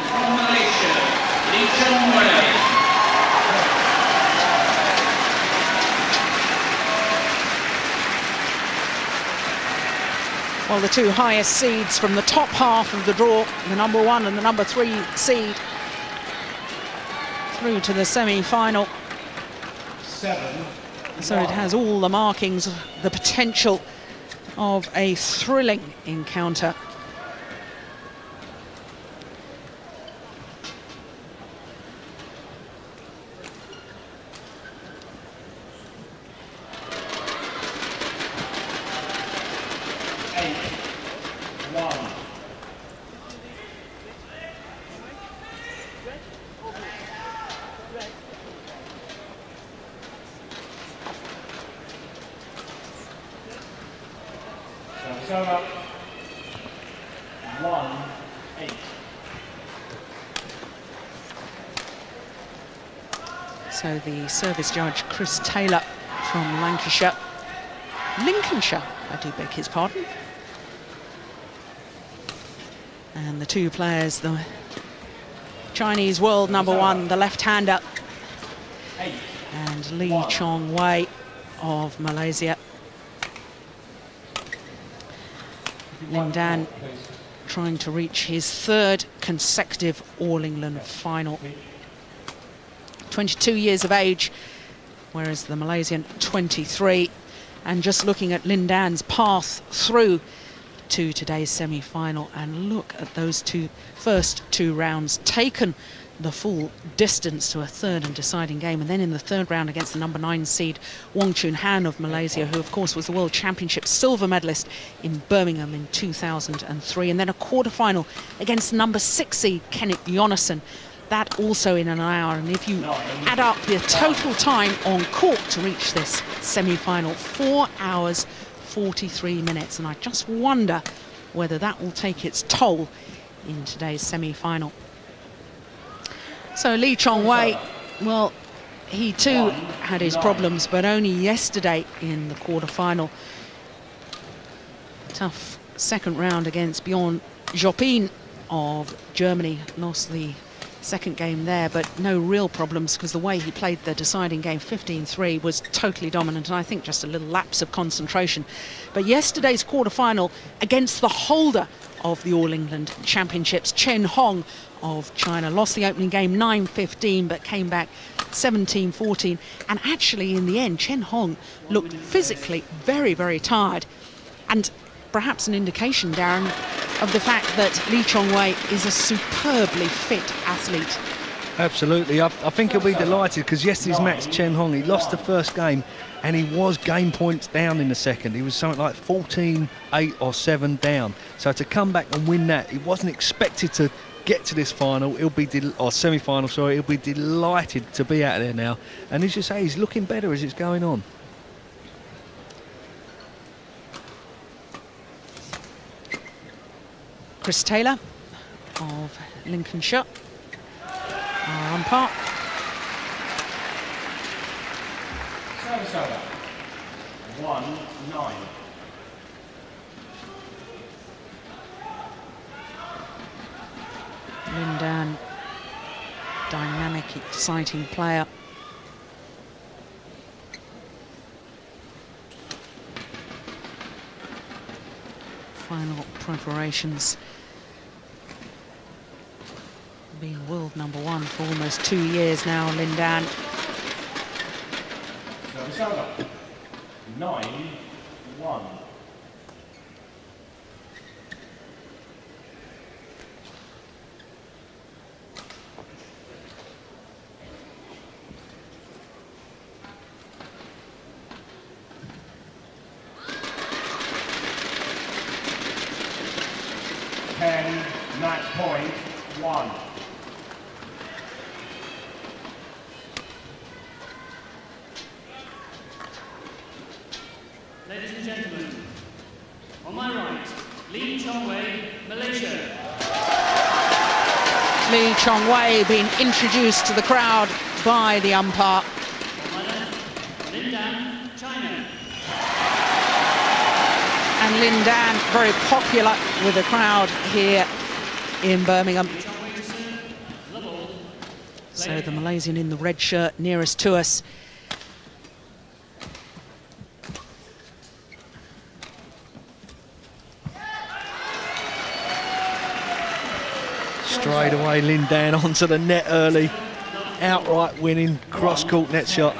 From Malaysia, Chong. Well, the two highest seeds from the top half of the draw, the number 1 and the number 3 seed, through to the semi-final. So it has all the markings, the potential of a thrilling encounter. So the service judge, Chris Taylor from Lincolnshire, I do beg his pardon. And the two players, the Chinese world number 1, the left-hander, and Lee Chong Wei of Malaysia. Lin Dan trying to reach his 3rd consecutive All England final. 22 years of age, whereas the Malaysian 23. And just looking at Lin Dan's path through to today's semi-final, and look at those first two rounds, taken the full distance to a 3rd and deciding game, and then in the 3rd round against the number 9 seed Wong Chun Han of Malaysia, who of course was the World Championship silver medalist in Birmingham in 2003, and then a quarter-final against the number 6 seed Kenneth Jonassen, that also in an hour. And if you add up the total time on court to reach this semi-final, 4 hours 43 minutes, and I just wonder whether that will take its toll in today's semi-final. So Lee Chong Wei, well, he too had his problems, but only yesterday in the quarter-final. Tough second round against Bjorn Jopin of Germany, lost the second game there, but no real problems because the way he played the deciding game, 15-3, was totally dominant, and I think just a little lapse of concentration. But yesterday's quarter-final against the holder of the All England Championships, Chen Hong of China, lost the opening game 9-15, but came back 17-14, and actually in the end Chen Hong looked physically very, very tired, and perhaps an indication, Darren, of the fact that Lee Chong Wei is a superbly fit athlete. Absolutely. I think he'll be delighted, because yesterday's match, Chen Hong, he lost the first game and he was game points down in the second. He was something like 14, 8 or 7 down. So to come back and win that, he wasn't expected to get to this final. He'll be semi-final, sorry. He'll be delighted to be out there now. And as you say, he's looking better as it's going on. Chris Taylor of Lincolnshire, our umpire. Service over. 1-9. Lin Dan, dynamic, exciting player. Final preparations. Being world number 1 for almost 2 years now, Lin Dan. Service over. 9-1. Match point 1. Ladies and gentlemen, on my right, Lee Chong Wei, Malaysia. Lee Chong Wei being introduced to the crowd by the umpire. On my left, Lin Dan, China. And Lin Dan very popular with the crowd here in Birmingham. Lee Chong Wei to serve, So the Malaysian in the red shirt nearest to us. Straight away, Lin Dan onto the net early. Outright winning cross-court net shot.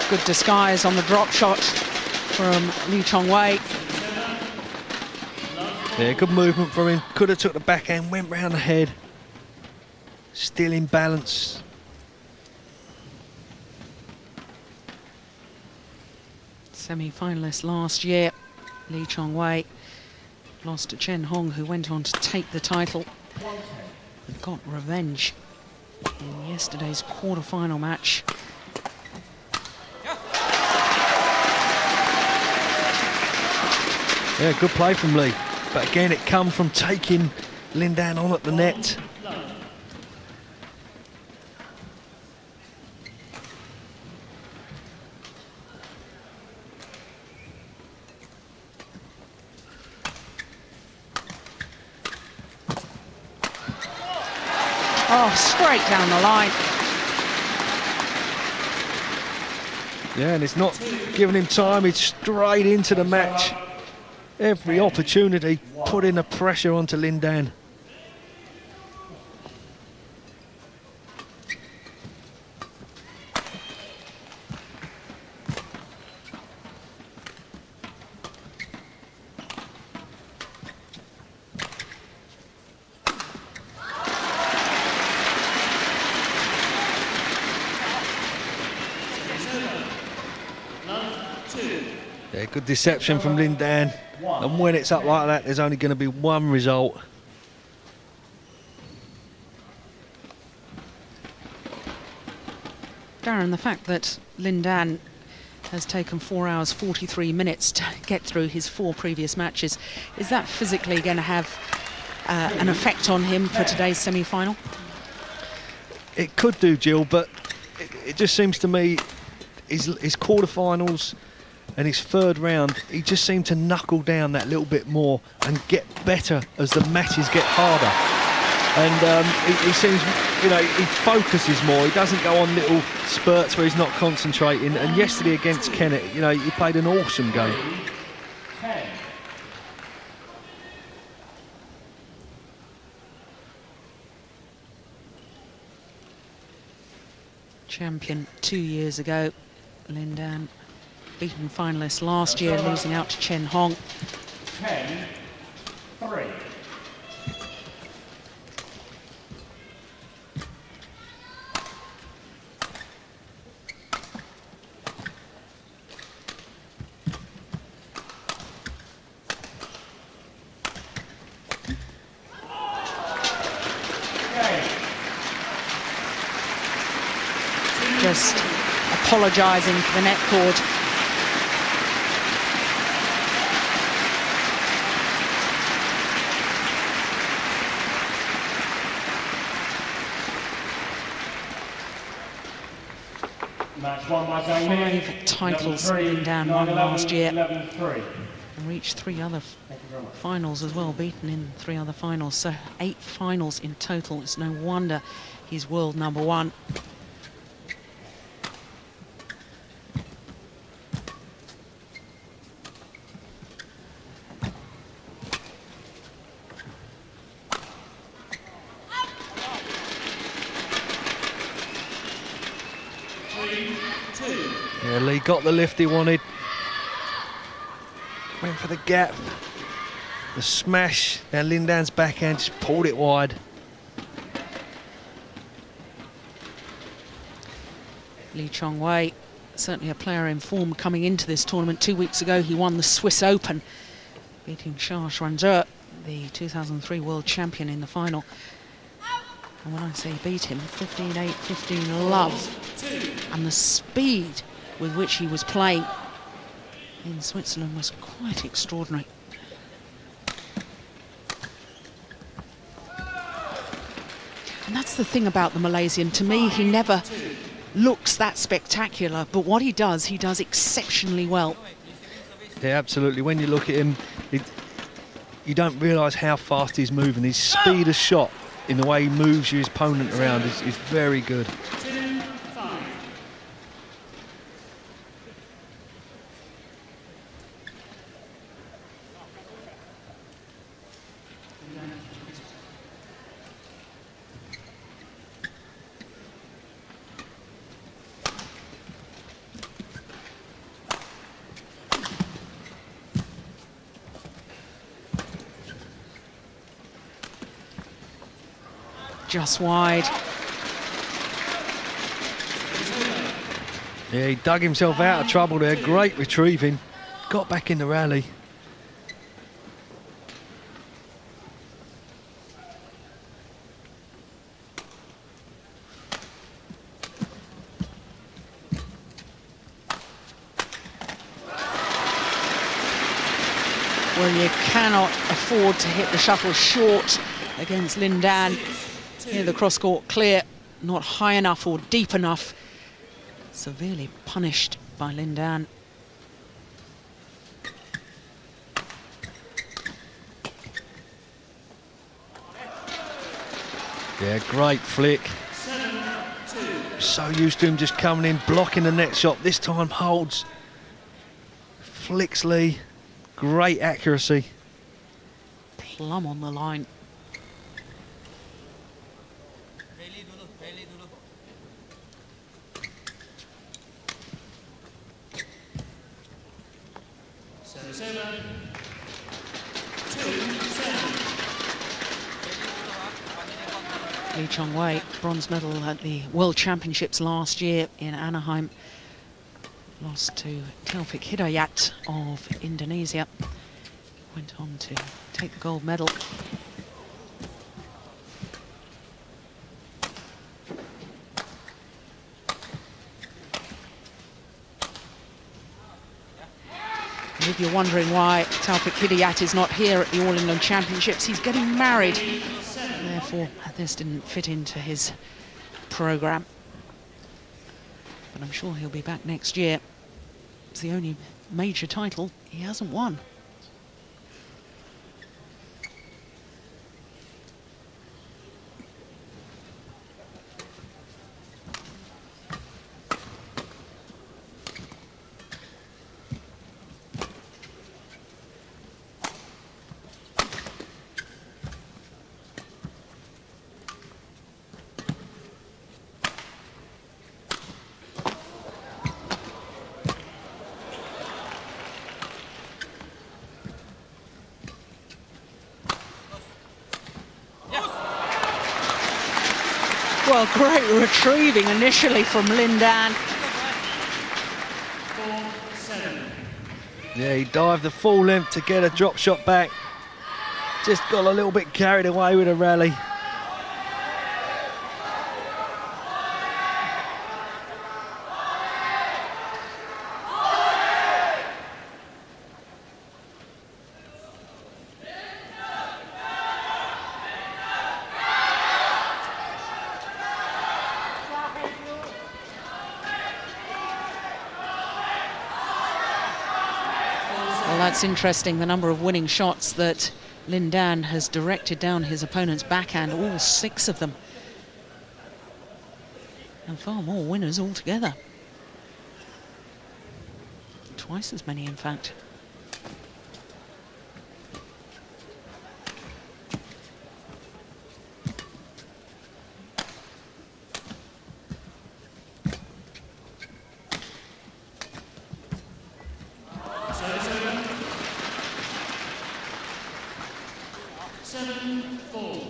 Good disguise on the drop shot from Lee Chong Wei. Yeah, good movement from him. Could have took the backhand, went round the head. Still in balance. Semi-finalist last year, Lee Chong Wei lost to Chen Hong, who went on to take the title. But got revenge in yesterday's quarter-final match. Yeah, good play from Lee. But again, it come from taking Lin Dan on at the net. Oh, straight down the line. Yeah, and it's not giving him time. It's straight into the match. Every opportunity, putting the pressure onto Lin Dan. Yeah, good deception from Lin Dan. And when it's up like that, there's only going to be one result. Darren, the fact that Lin Dan has taken 4 hours 43 minutes to get through his 4 previous matches, is that physically going to have an effect on him for today's semi-final? It could do, Jill, but it just seems to me his quarterfinals and his third round, he just seemed to knuckle down that little bit more and get better as the matches get harder. And he seems, you know, he focuses more. He doesn't go on little spurts where he's not concentrating. And yesterday against Kennett, you know, he played an awesome game. Champion 2 years ago, Lin Dan. Beaten finalist last year, losing out to Chen Hong. 10-3. Just apologising for the net cord. Match won by Zhang Li. 5 titles Lin Dan won last year. And reached 3 other finals as well, beaten in 3 other finals. So 8 finals in total. It's no wonder he's world number 1. Yeah, Lee got the lift he wanted. Went for the gap. The smash. Now Lin Dan's backhand just pulled it wide. Lee Chong Wei, certainly a player in form coming into this tournament. 2 weeks ago he won the Swiss Open, beating Charles Schwanzer, the 2003 world champion, in the final. And when I say beat him, 15-8, 15-love. And the speed with which he was playing in Switzerland was quite extraordinary. And that's the thing about the Malaysian. To me, he never looks that spectacular, but what he does exceptionally well. Yeah, absolutely. When you look at him, you don't realise how fast he's moving. His speed of shot in the way he moves his opponent around is very good. 2-5. Just wide. Yeah, he dug himself out of trouble there. Great retrieving. Got back in the rally. Well, you cannot afford to hit the shuttle short against Lin Dan. Here the cross-court clear, not high enough or deep enough. Severely punished by Lin Dan. Yeah, great flick. 7-2. So used to him just coming in, blocking the net shot. This time holds. Flicks Lee. Great accuracy. Plumb on the line. Service over. 2-7. Lee Chong, bronze medal at the World Championships last year in Anaheim. Lost to Taufik Hidayat of Indonesia. Went on to take the gold medal. And if you're wondering why Taufik Hidayat is not here at the All England Championships, he's getting married. Therefore, this didn't fit into his programme. But I'm sure he'll be back next year. It's the only major title he hasn't won. Well, great retrieving initially from Lin Dan. 4-7. Yeah, he dived the full length to get a drop shot back. Just got a little bit carried away with a rally. Well, that's interesting, the number of winning shots that Lin Dan has directed down his opponent's backhand, all 6 of them. And far more winners altogether. Twice as many, in fact. Service over. 7-4.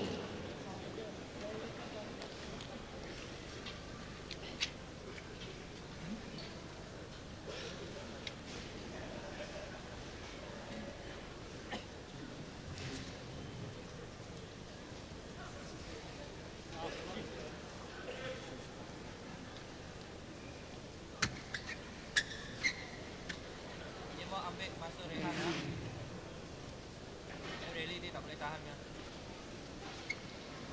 Dia mau ambil masa rehat lah. Rally dia tak boleh tahan kan.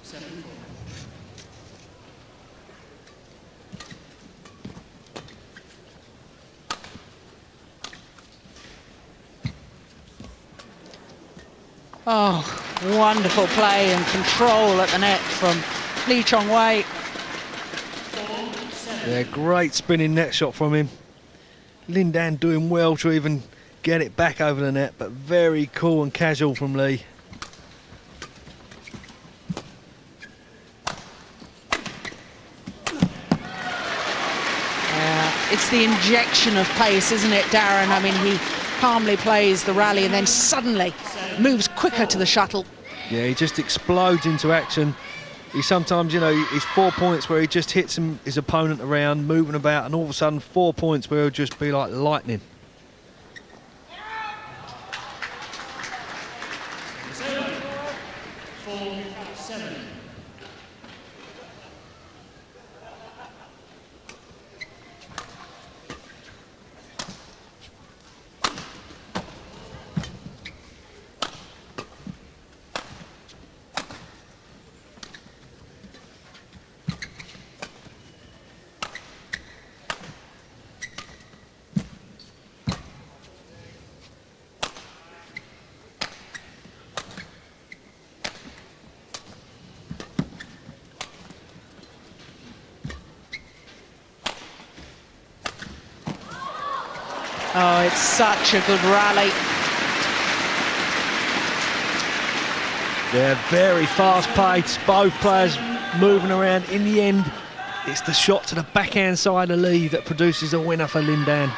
7-4. Oh, wonderful play and control at the net from Lee Chong Wei. Yeah, great spinning net shot from him. Lin Dan doing well to even get it back over the net, but very cool and casual from Lee. It's the injection of pace, isn't it, Darren? I mean, he calmly plays the rally and then suddenly moves quicker to the shuttle. Yeah, he just explodes into action. He sometimes, you know, he's 4 points where he just hits his opponent around, moving about, and all of a sudden 4 points where he'll just be like lightning. Oh, it's such a good rally. Yeah, very fast pace, both players moving around. In the end, it's the shot to the backhand side of Lee that produces a winner for Lin Dan.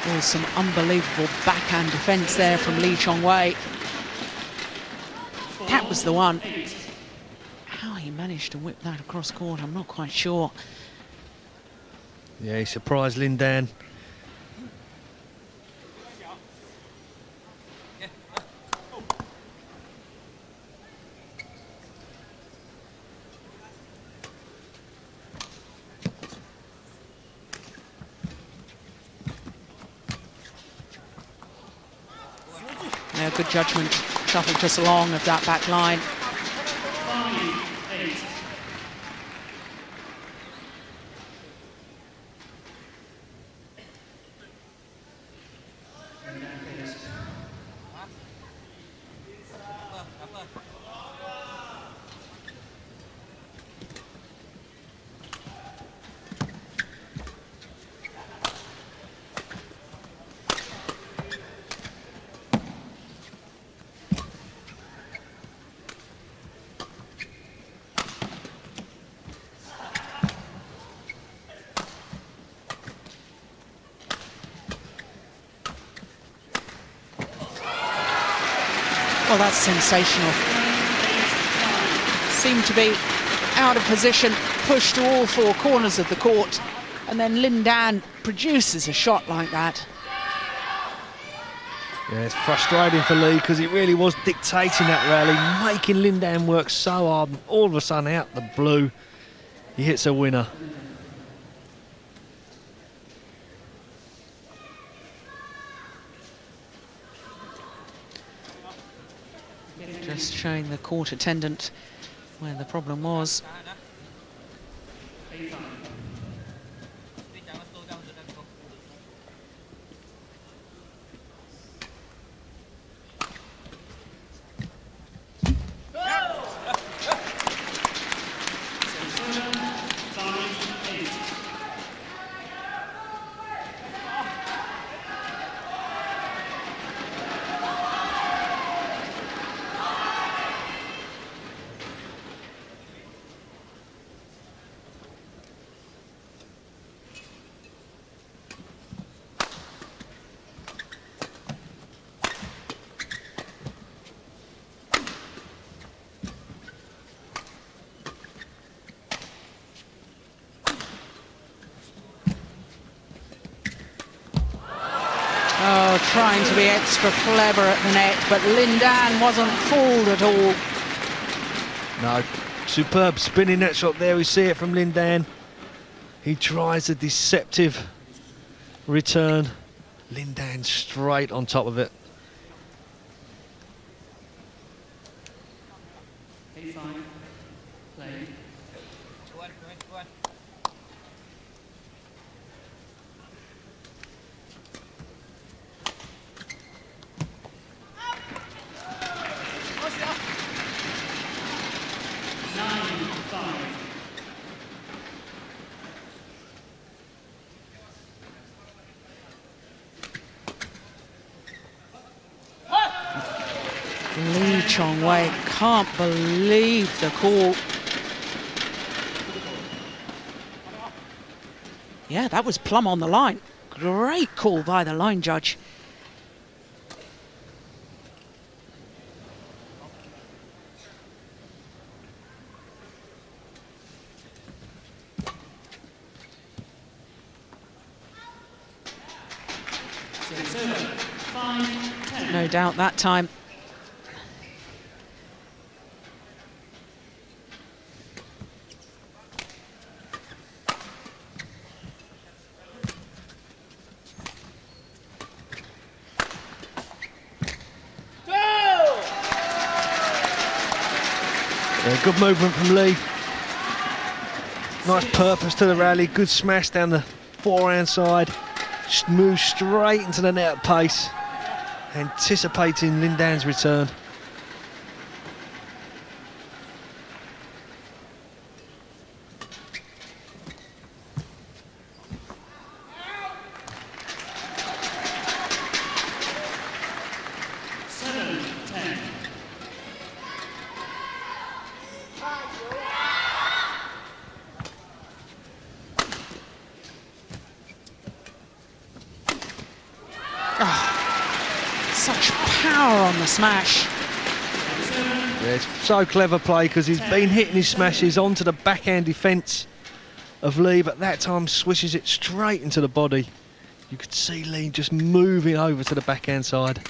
There's some unbelievable backhand defence there from Lee Chong Wei. That was the one. How he managed to whip that across court, I'm not quite sure. Yeah, he surprised Lin Dan. Yeah, good judgment. Shuttle just long of that back line. Well, that's sensational. Seemed to be out of position, pushed to all four corners of the court, and then Lin Dan produces a shot like that. Yeah, it's frustrating for Lee because he really was dictating that rally, making Lin Dan work so hard, and all of a sudden out the blue, he hits a winner. Just showing the court attendant where the problem was. trying to be extra clever at the net, but Lin Dan wasn't fooled at all. No, superb spinning net shot there. We see it from Lin Dan. He tries a deceptive return. Lin Dan straight on top of it. Chong can't believe the call. Yeah, that was plumb on the line. Great call by the line judge. No doubt that time. Good movement from Lee. Nice purpose to the rally. Good smash down the forehand side. Moves straight into the net at pace. Anticipating Lin Dan's return. Such power on the smash. Yeah, it's so clever play because he's been hitting his smashes onto the backhand defence of Lee, but that time swishes it straight into the body. You could see Lee just moving over to the backhand side.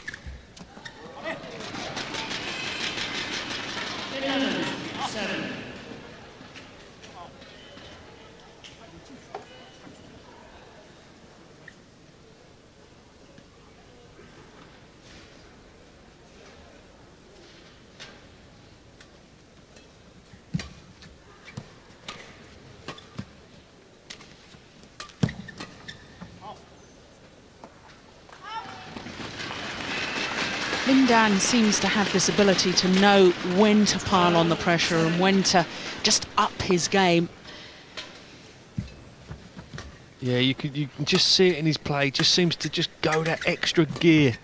Lin Dan seems to have this ability to know when to pile on the pressure and when to just up his game. Yeah, you can just see it in his play. Just seems to just go that extra gear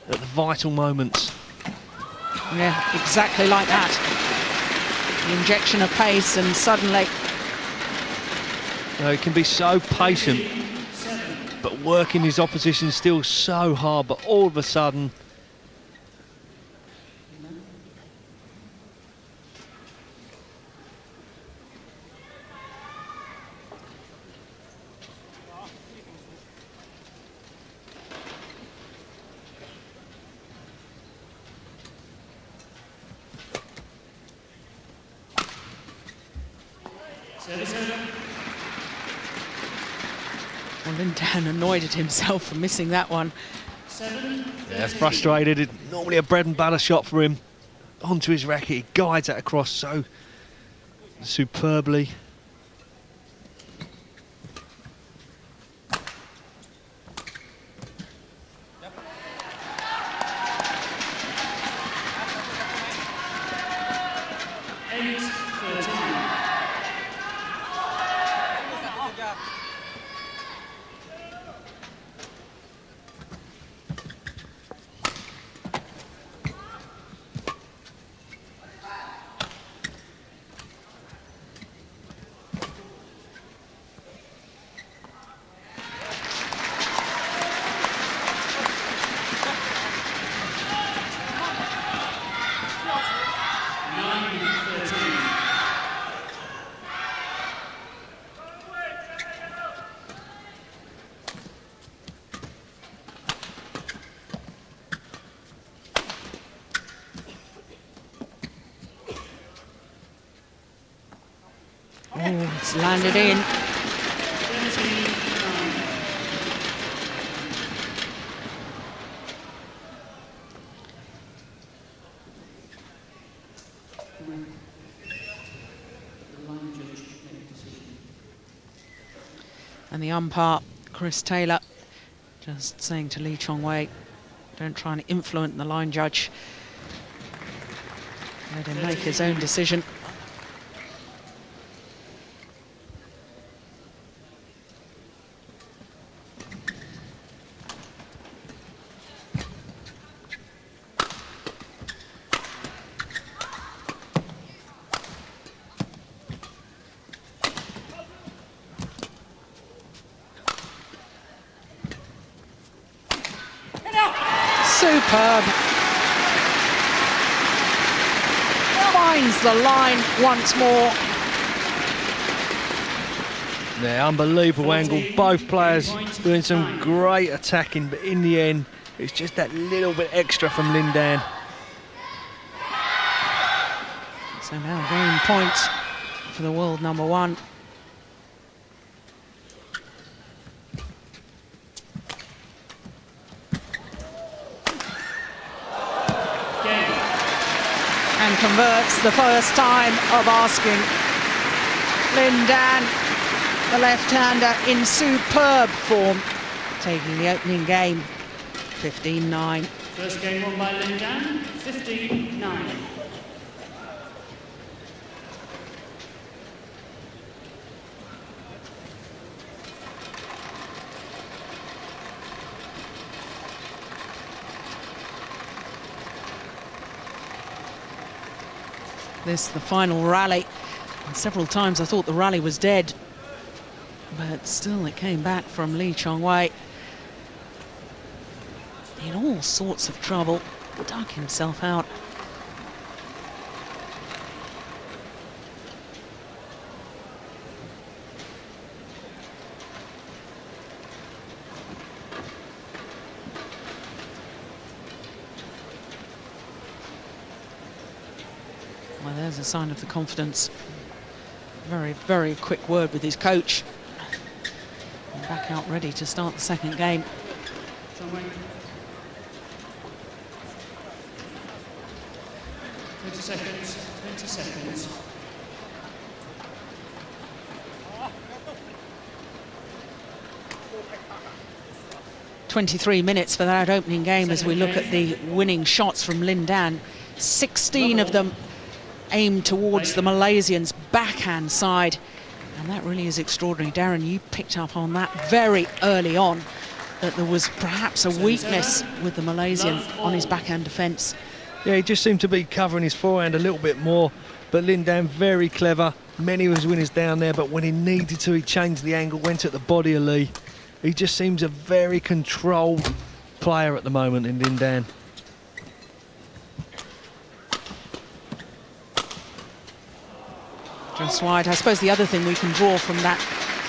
at the vital moments. Yeah, exactly like that. The injection of pace and suddenly... You know, he can be so patient, but working his opposition still so hard, but all of a sudden... Well, Lin Dan annoyed at himself for missing that one. Yeah, frustrated. It's normally a bread and butter shot for him. Onto his racket, he guides that across so superbly. Oh, it's landed in. 29. And the umpire, Chris Taylor, just saying to Lee Chong-wei, don't try and influence the line judge. Let him make his own decision. Superb. Finds the line once more. Yeah, unbelievable angle. Both players doing some great attacking, but in the end, it's just that little bit extra from Lin Dan. So now game point for the world number one. And converts the first time of asking. Lin Dan, the left-hander, in superb form, taking the opening game, 15-9. First game won by Lin Dan, 15-9. This, the final rally. And several times I thought the rally was dead, but still it came back from Lee Chong-wei. In all sorts of trouble, dug himself out. Well, there's a sign of the confidence. Very, very quick word with his coach. And back out ready to start the second game. 20 seconds, 20 seconds. "23 minutes for that opening game as we look at the winning shots from Lin Dan. 16 of them aimed towards the Malaysians' backhand side. And that really is extraordinary. Darren, you picked up on that very early on, that there was perhaps a weakness with the Malaysian on his backhand defence. Yeah, he just seemed to be covering his forehand a little bit more, but Lin Dan very clever. Many of his winners down there, but when he needed to, he changed the angle, went at the body of Lee. He just seems a very controlled player at the moment in Lin Dan. Just wide. I suppose the other thing we can draw from that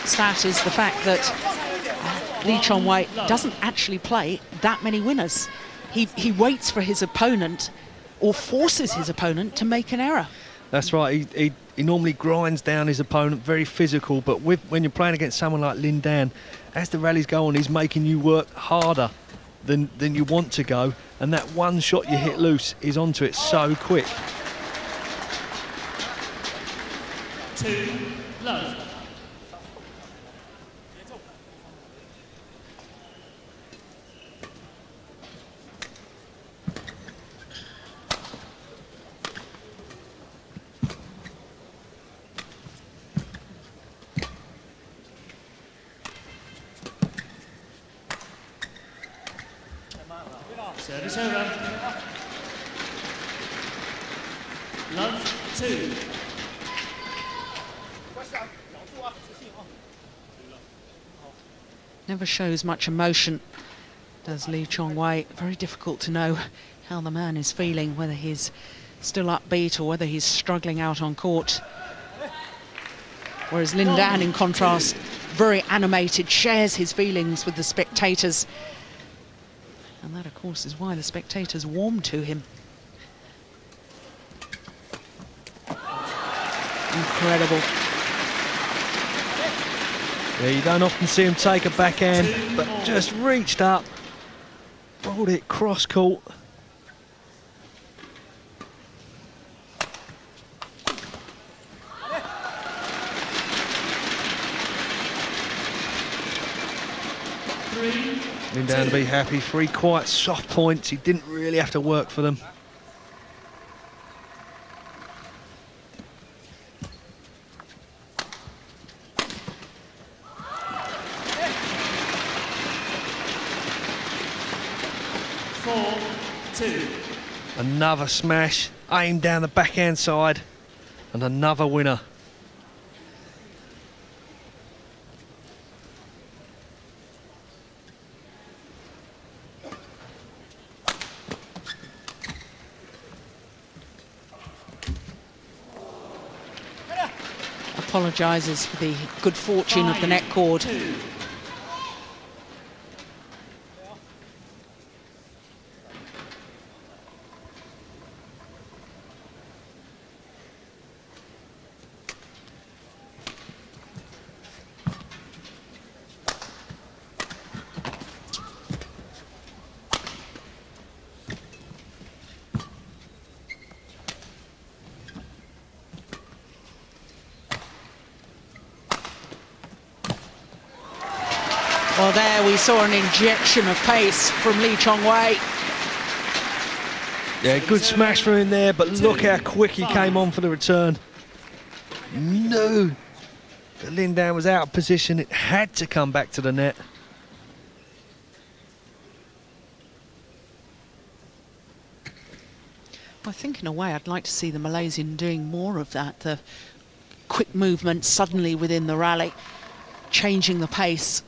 stat is the fact that Lee Chong-wei doesn't actually play that many winners. He waits for his opponent, or forces his opponent, to make an error. That's right. He normally grinds down his opponent, very physical, but when you're playing against someone like Lin Dan, as the rallies go on, he's making you work harder than you want to go, and that one shot you hit loose is onto it so quick. 2, love. Service over. Love 2. Never shows much emotion, does Lee Chong-wei. Very difficult to know how the man is feeling, whether he's still upbeat or whether he's struggling out on court. Whereas Lin Dan, in contrast, very animated, shares his feelings with the spectators. And that, of course, is why the spectators warm to him. Incredible. Yeah, you don't often see him take a backhand, but just reached up, brought it cross court. Been down to be happy. 3 quite soft points. He didn't really have to work for them. Another smash, aimed down the backhand side, and another winner. Apologises for the good fortune of the net cord. Well, there we saw an injection of pace from Chong. Yeah, good smash from him there, but look how quick he came on for the return. Knew that Lindan was out of position. It had to come back to the net. I think in a way I'd like to see the Malaysian doing more of that. The quick movement suddenly within the rally, changing the pace.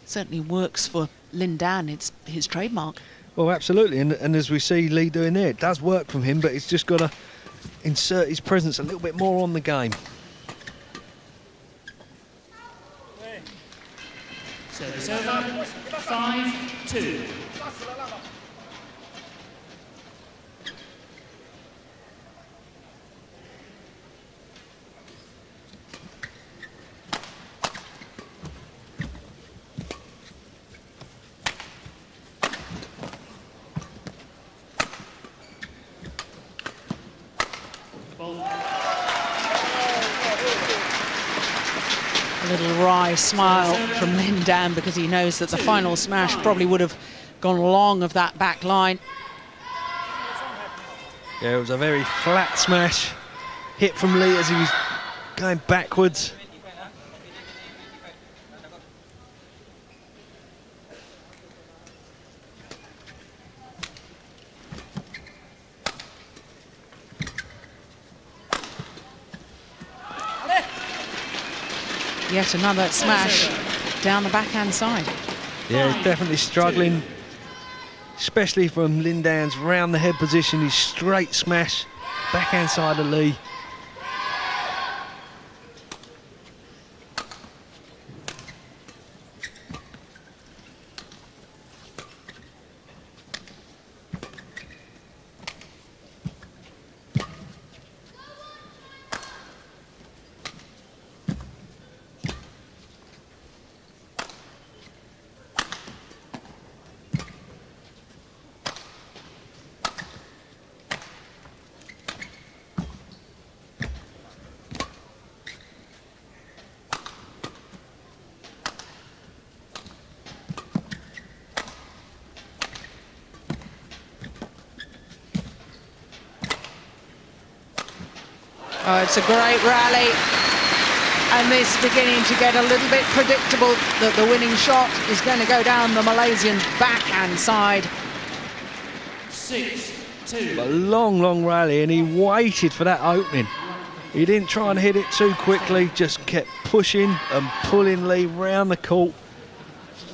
Certainly works for Lindan, it's his trademark. Well, absolutely, and as we see Lee doing there, it does work from him, but he's just got to insert his presence a little bit more on the game. Service over, 5-2. A little wry smile from Lindan because he knows that the final smash probably would have gone long of that back line. Yeah, it was a very flat smash. Hit from Lee as he was going backwards. Yet another smash down the backhand side. Yeah, he's definitely struggling, especially from Lindan's round the head position. His straight smash, backhand side of Lee. Oh, it's a great rally, and this beginning to get a little bit predictable that the winning shot is going to go down the Malaysian backhand side. 6-2. A long, long rally, and he waited for that opening. He didn't try and hit it too quickly, just kept pushing and pulling Lee round the court.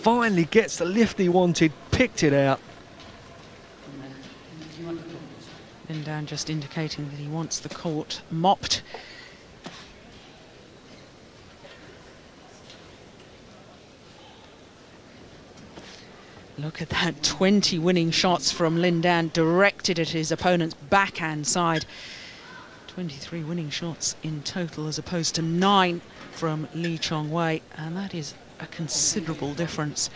Finally gets the lift he wanted, picked it out. Lindan just indicating that he wants the court mopped. Look at that, 20 winning shots from Lindan directed at his opponent's backhand side. 23 winning shots in total as opposed to 9 from Lee Chong Wei, and that is a considerable difference.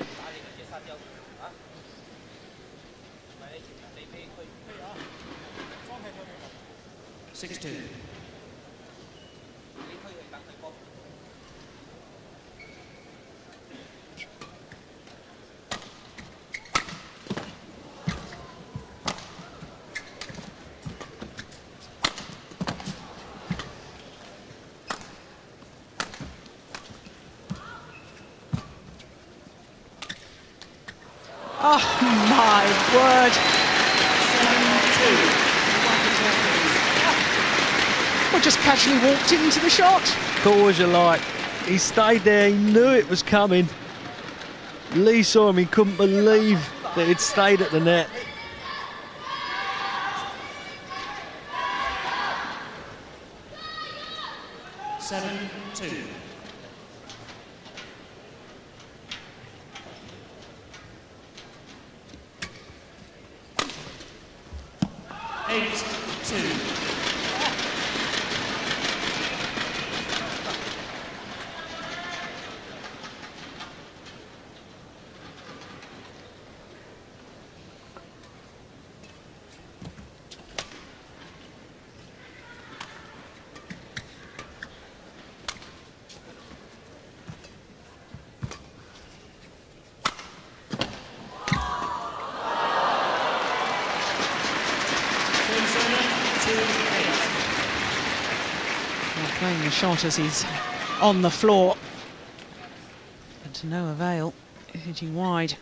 Oh my word. 7-2. Well, just casually walked into the shot. Cool as you like. He stayed there, he knew it was coming. Lee saw him, he couldn't believe that it stayed at the net. Playing the shot as he's on the floor, but to no avail, hitting wide.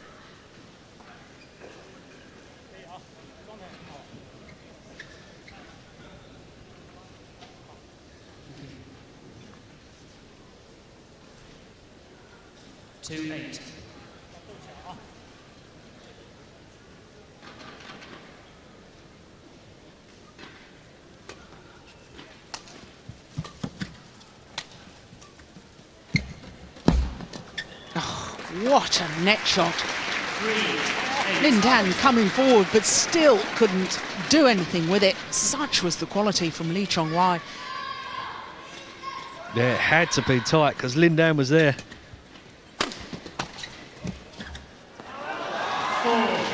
What a net shot. Lin Dan coming forward, but still couldn't do anything with it. Such was the quality from Lee Chong Wei. Yeah, it had to be tight because Lin Dan was there. 4-8.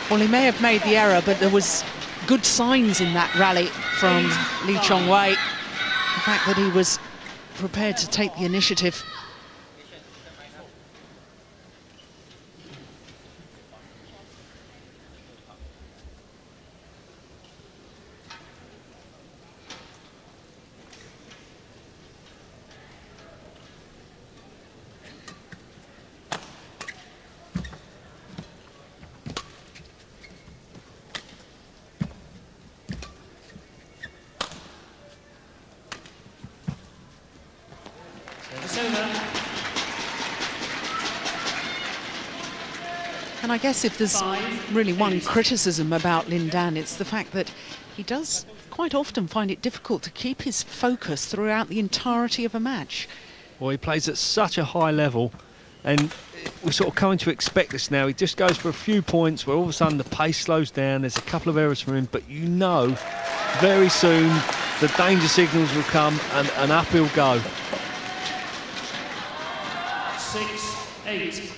Well, he may have made the error, but there was good signs in that rally from Lee Chong Wei. The fact that he was prepared to take the initiative. And I guess if there's really one criticism about Lin Dan, it's the fact that he does quite often find it difficult to keep his focus throughout the entirety of a match. Well, he plays at such a high level, and we're sort of coming to expect this now. He just goes for a few points where all of a sudden the pace slows down, there's a couple of errors for him, but you know very soon the danger signals will come and up he'll go. 6-8.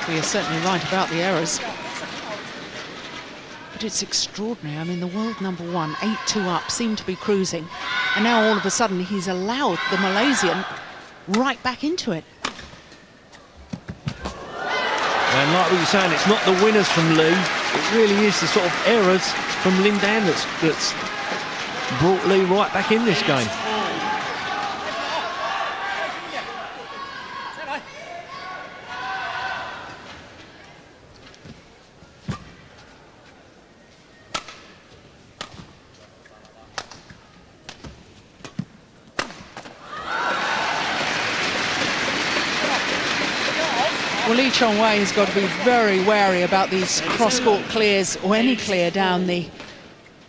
We are certainly right about the errors. But it's extraordinary. I mean, the world number one, 8-2 up, seemed to be cruising. And now all of a sudden he's allowed the Malaysian right back into it. And like what you're saying, it's not the winners from Lee. It really is the sort of errors from Lin Dan that's brought Lee right back in this game. Well, Lee Chong Wei has got to be very wary about these cross-court clears or any clear down the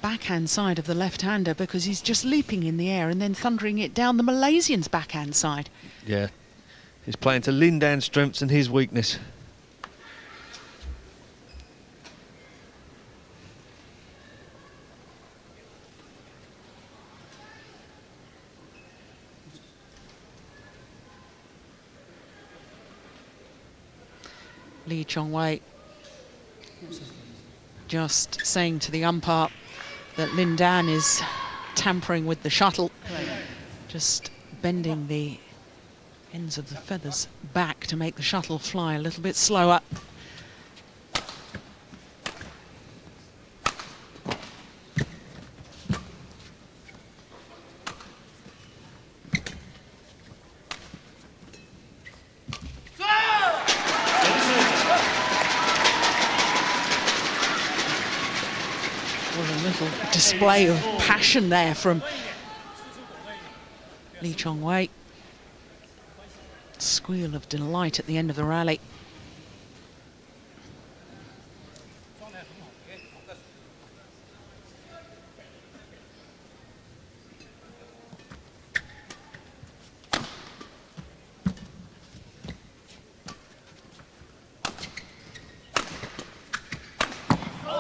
backhand side of the left-hander, because he's just leaping in the air and then thundering it down the Malaysian's backhand side. Yeah, he's playing to Lin Dan's strengths and his weakness. Lee Chong Wei just saying to the umpire that Lin Dan is tampering with the shuttle, just bending the ends of the feathers back to make the shuttle fly a little bit slower. Display of passion there from Lee Chong Wei. Squeal of delight at the end of the rally.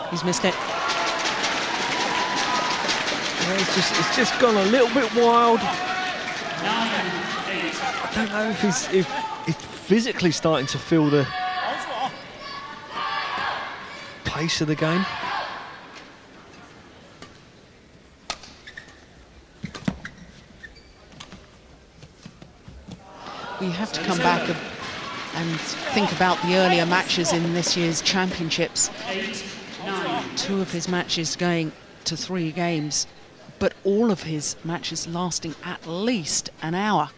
He's missed it. It's just gone a little bit wild. I don't know if he's physically starting to feel the pace of the game. We have to come back and think about the earlier matches in this year's championships. 2 of his matches going to 3 games, but all of his matches lasting at least an hour.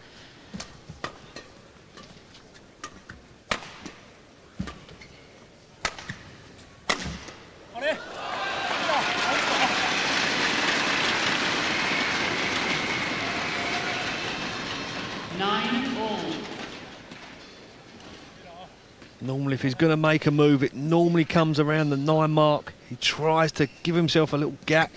Normally, if he's going to make a move, it normally comes around the 9 mark. He tries to give himself a little gap.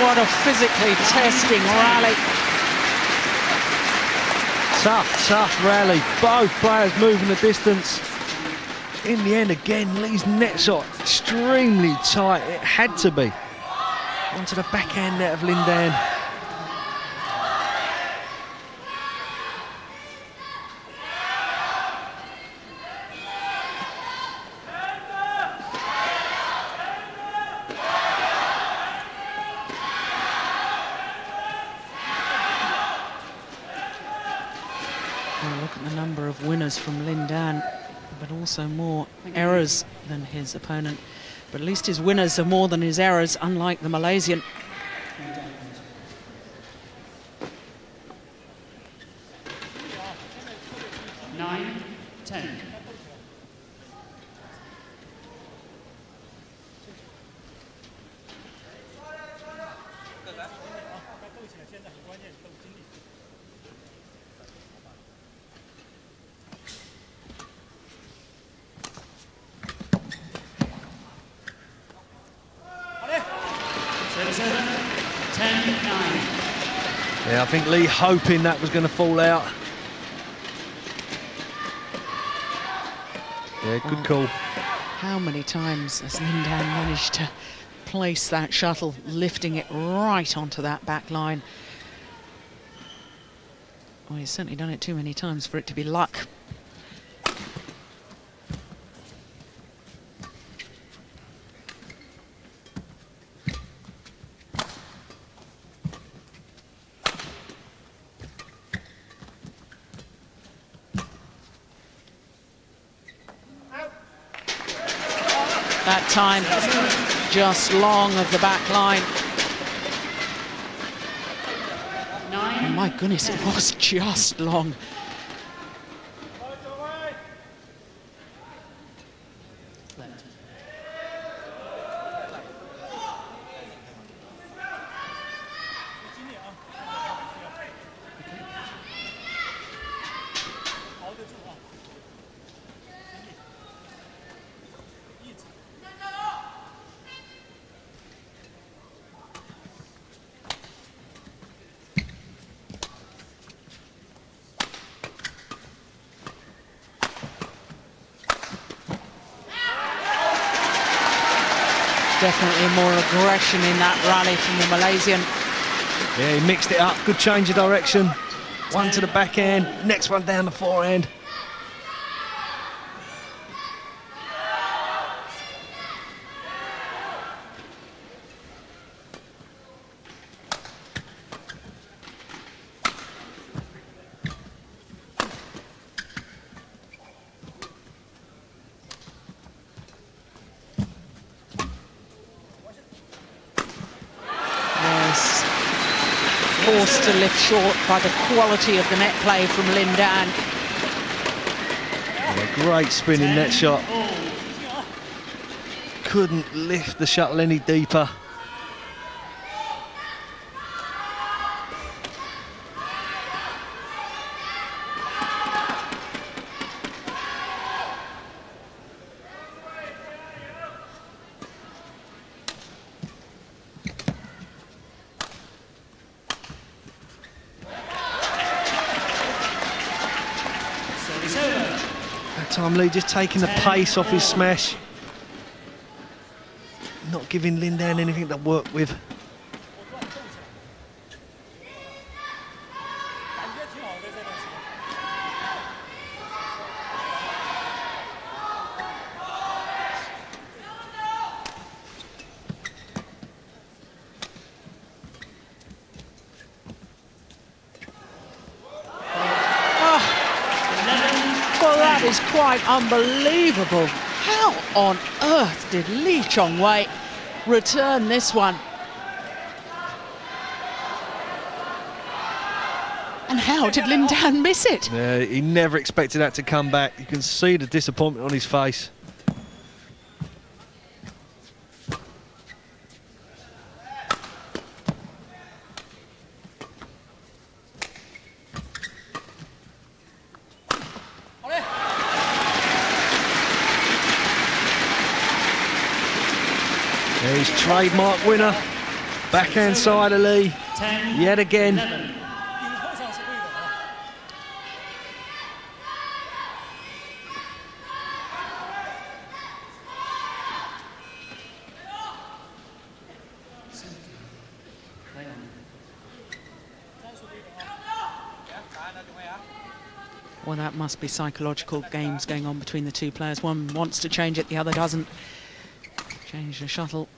What a physically testing rally. Tough rally. Both players moving the distance. In the end, again, Lee's net shot extremely tight. It had to be. Onto the backhand net of Lin Dan. winners from Lin Dan, but also more errors than his opponent. But at least his winners are more than his errors, unlike the Malaysian. Nine, 10. Service over. 10-9. Yeah, I think Lee hoping that was going to fall out. Yeah, good call. How many times has Lin Dan managed to place that shuttle, lifting it right onto that back line? Well, he's certainly done it too many times for it to be luck. That time, just long of the back line. Oh my goodness, it was just long. Definitely more aggression in that rally from the Malaysian. Yeah, he mixed it up. Good change of direction. One to the backhand, next one down the forehand. Forced to lift short by the quality of the net play from Lin Dan. Yeah, great spinning net shot. Couldn't lift the shuttle any deeper. Time Lee just taking the pace off his smash, not giving Lin Dan anything to work with. Is quite unbelievable. How on earth did Lee Chong return this one? And how did Lin Dan miss it? Yeah, he never expected that to come back. You can see the disappointment on his face. He's trademark winner, backhand side of Lee, yet again. 11. Well, that must be psychological games going on between the two players. One wants to change it, the other doesn't. Change the shuttle.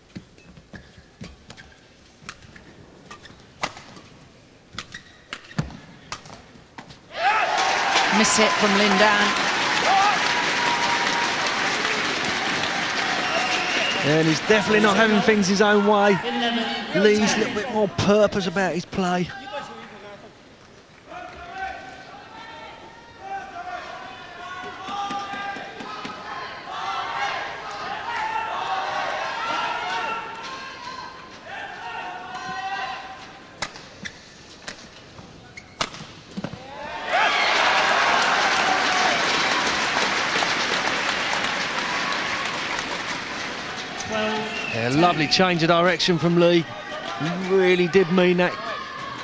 Miss hit from Lin Dan. And he's definitely not having things his own way. 11. Lee's a little bit more purpose about his play. Yeah, lovely change of direction from Lee. He really did mean that.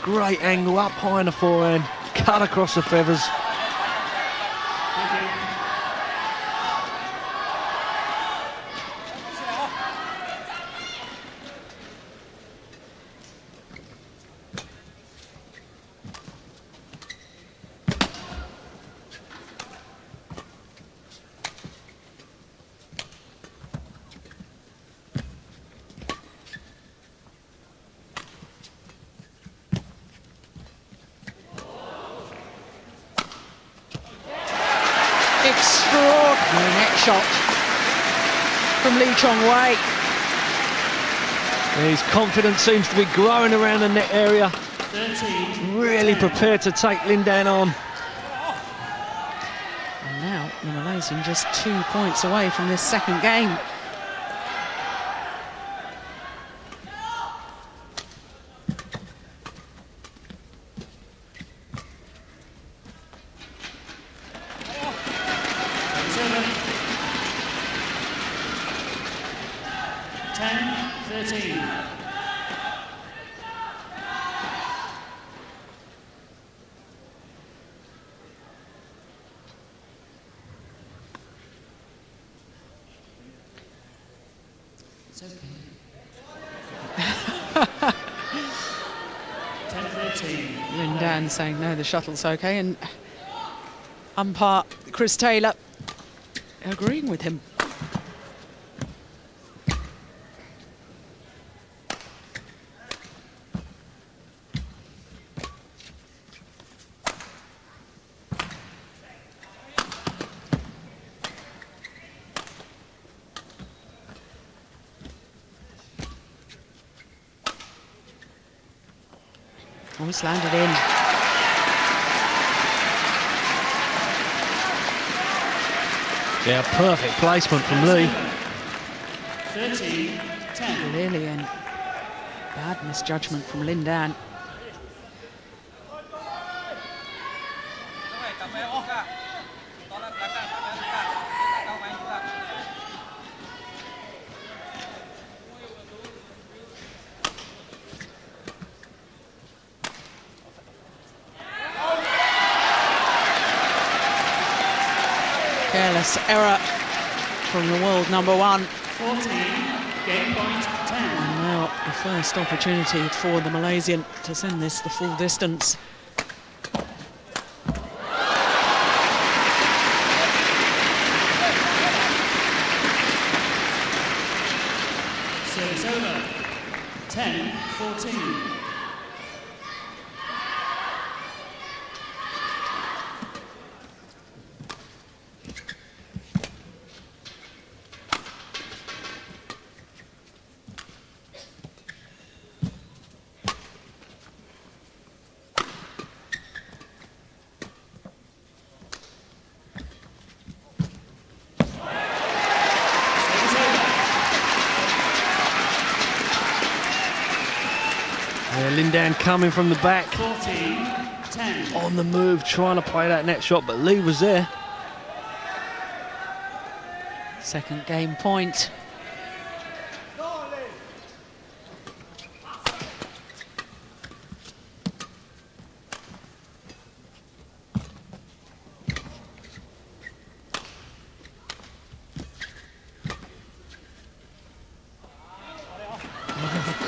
Great angle, up high in the forehand, cut across the feathers. Extraordinary net shot from Lee Chong-wei. His confidence seems to be growing around the net area. 13. Really prepared to take Lin Dan on. And now the Malaysian just 2 points away from this second game. It's okay. 10-13. Lin Dan saying no, the shuttle's okay, and umpire Chris Taylor agreeing with him. Almost landed in. Yeah, perfect placement from Lee. 13-10. Clearly, and bad misjudgment from Lin Dan. Careless error from the world number one. 14. Game point 10. And now the first opportunity for the Malaysian to send this the full distance. Service over. 10-14. Yeah, Lin Dan coming from the back. 14-10. On the move, trying to play that net shot, but Lee was there. Second game point. Oh,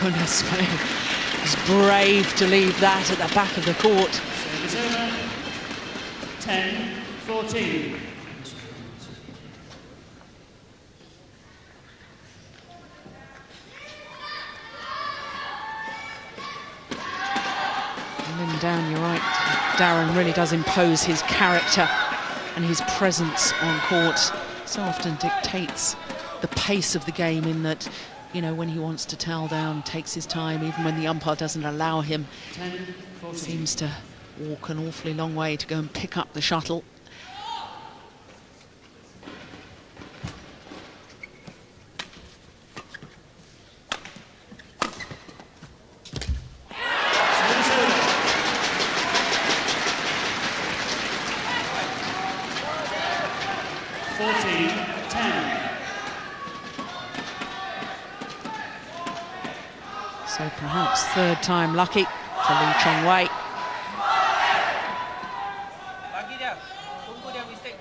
goodness me. It's brave to leave that at the back of the court. Service over. 10-14. Lin Dan, you're right. Darren really does impose his character, and his presence on court so often dictates the pace of the game, in that, you know, when he wants to towel down, takes his time, even when the umpire doesn't allow him. 10-14. Seems to walk an awfully long way to go and pick up the shuttle. So perhaps third time lucky for Lee Chong Wei. Bagi dia. Tunggu dia mistake.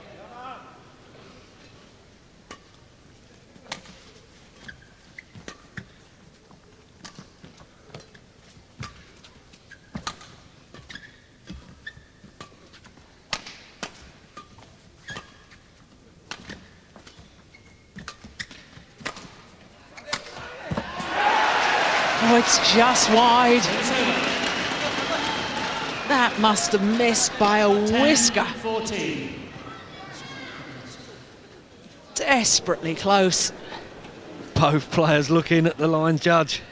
Oh, it's just wide. That must have missed by a whisker. 10-14. Desperately close. Both players looking at the line judge.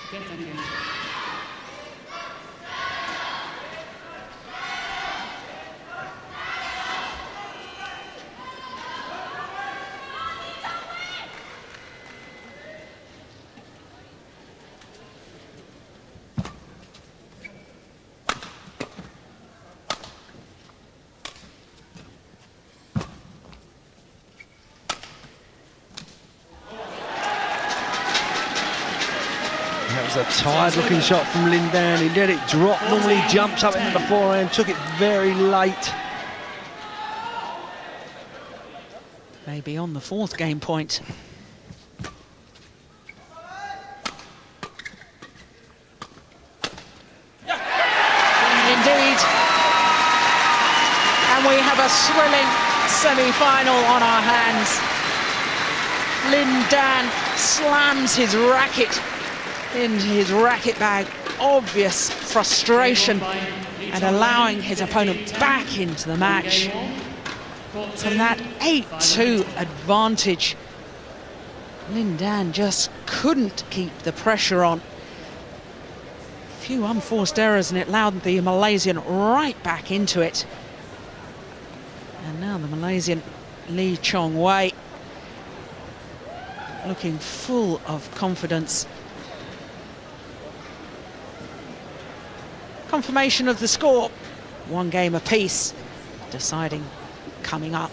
Okay, thank you. That was a tired-looking shot from Lin Dan. He let it drop. Normally he jumps up into the forehand, took it very late. Maybe on the fourth game point. Indeed. And we have a thrilling semi-final on our hands. Lin Dan slams his racket into his racket bag. Obvious frustration, and allowing his opponent back into the match. From that 8-2 advantage, Lin Dan just couldn't keep the pressure on. Few unforced errors, and it allowed the Malaysian right back into it. And now the Malaysian Lee Chong Wei looking full of confidence. Confirmation of the score, one game apiece, deciding coming up.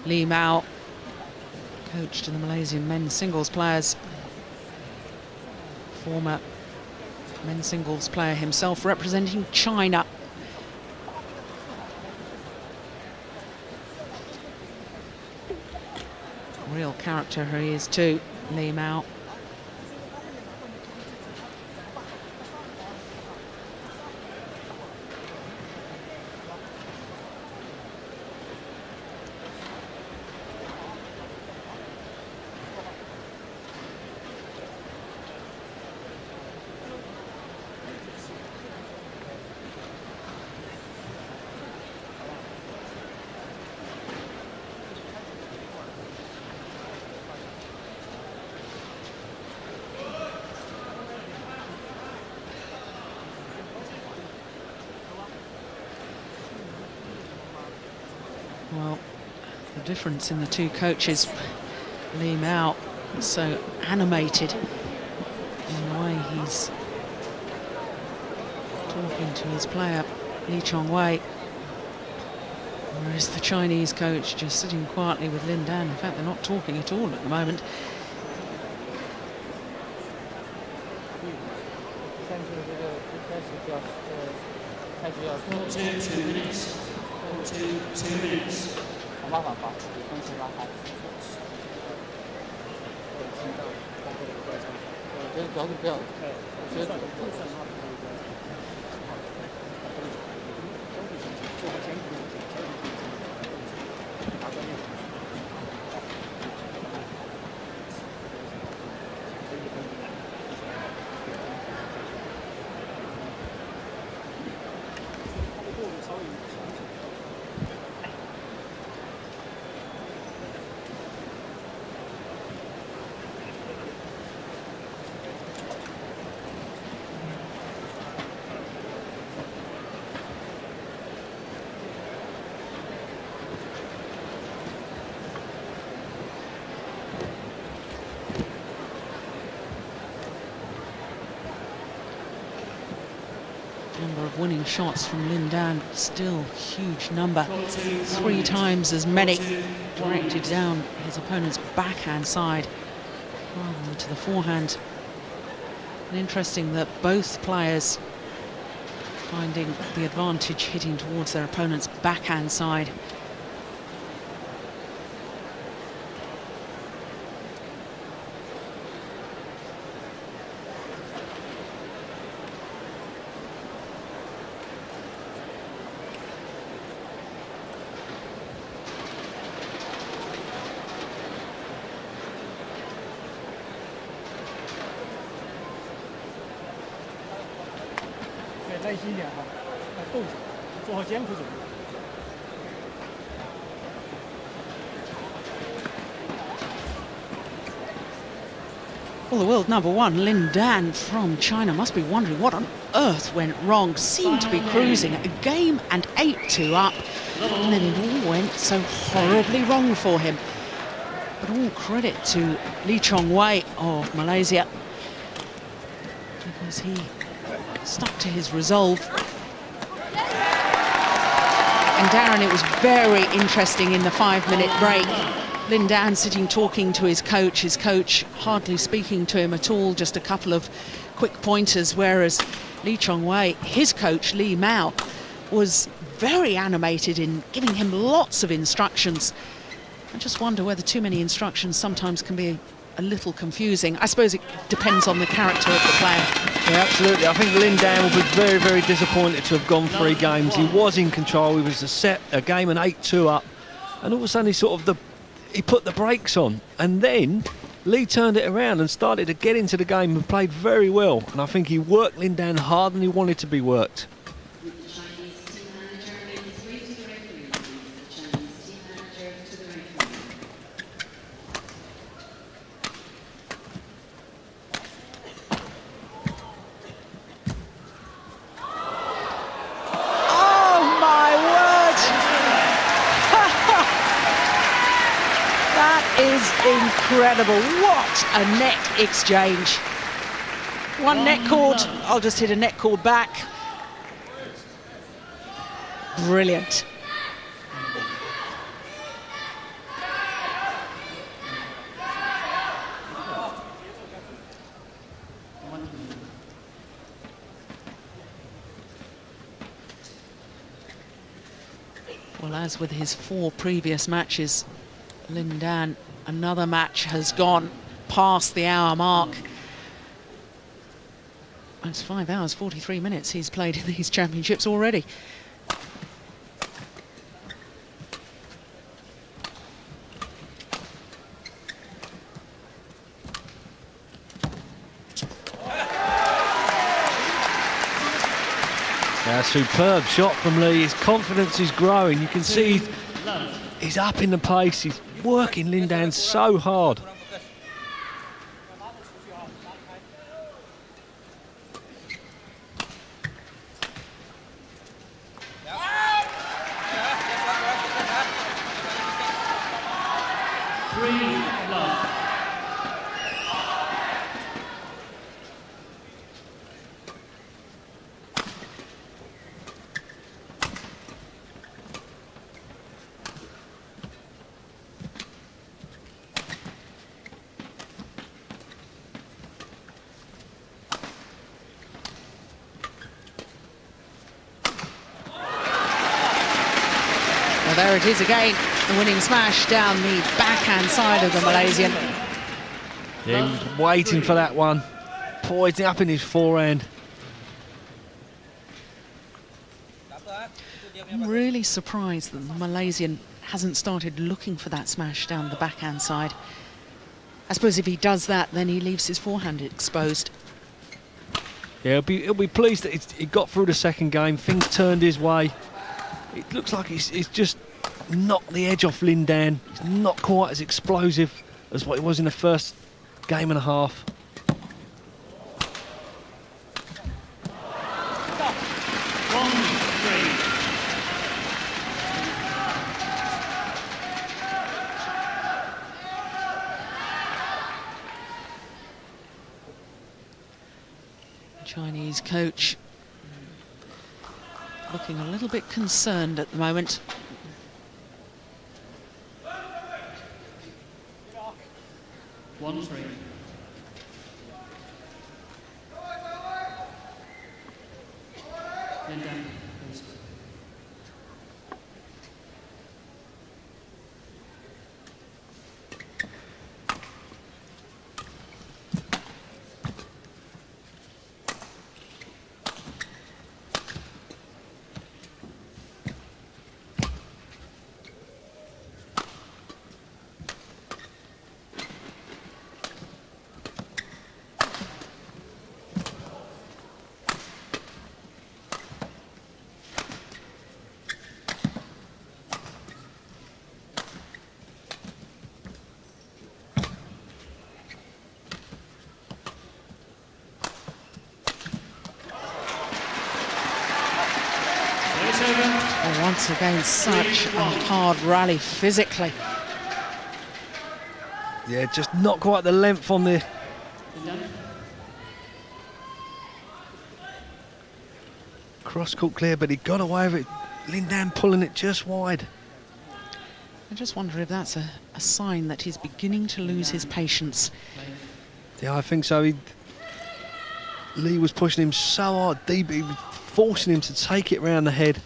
Lee Mao, coach to the Malaysian men's singles players, former men's singles player himself, representing China. Real character he is too, Lee Mao. Well, the difference in the two coaches, Lee Mao so animated in the way he's talking to his player, Lee Chong-wei. Whereas the Chinese coach just sitting quietly with Lin Dan. In fact, they're not talking at all at the moment. Court 2, 2 minutes. Court 2, 2 minutes. Number of winning shots from Lin Dan, still huge number. 3 times as many directed down his opponent's backhand side rather than to the forehand. And interesting that both players finding the advantage hitting towards their opponent's backhand side. Well, the world number 1, Lin Dan from China, must be wondering what on earth went wrong. Seemed to be cruising a game and 8-2 up, and then it all went so horribly wrong for him. But all credit to Lee Chong-wei of Malaysia, because he stuck to his resolve. And Darren, it was very interesting in the 5-minute break. Lin Dan sitting talking to his coach hardly speaking to him at all, just a couple of quick pointers, whereas Lee Chong-wei, his coach Lee Mao, was very animated in giving him lots of instructions. I just wonder whether too many instructions sometimes can be a little confusing. I suppose it depends on the character of the player. Yeah, absolutely. I think Lin Dan will be very, very disappointed to have gone 3 games. He was in control. He was a game and 8-2 up, and all of a sudden he put the brakes on, and then Lee turned it around and started to get into the game and played very well. And I think he worked Lin Dan harder than he wanted to be worked. Incredible. What a net exchange. One net cord. I'll just hit a net cord back. Brilliant. Well, as with his 4 previous matches, Lin Dan, another match has gone past the hour mark. It's 5 hours, 43 minutes he's played in these championships already. Superb shot from Lee. His confidence is growing. You can see he's up in the pace. He's working Lin Dan so hard. Well, there it is again, the winning smash down the backhand side of the Malaysian. Yeah, he was waiting for that one, poised it up in his forehand. I'm really surprised that the Malaysian hasn't started looking for that smash down the backhand side. I suppose if he does that, then he leaves his forehand exposed. Yeah, he'll be pleased that he got through the second game. Things turned his way. It looks like he's just knocked the edge off Lin Dan. He's not quite as explosive as what he was in the first game and a half. Chinese coach looking a little bit concerned at the moment. One three. Then down, please. Oh, once again, such a hard rally physically. Yeah, just not quite the length on the cross-court clear, but he got away with it. Lin Dan pulling it just wide. I just wonder if that's a sign that he's beginning to lose his patience. Yeah, I think so. Lee was pushing him so hard deep, he was forcing him to take it round the head.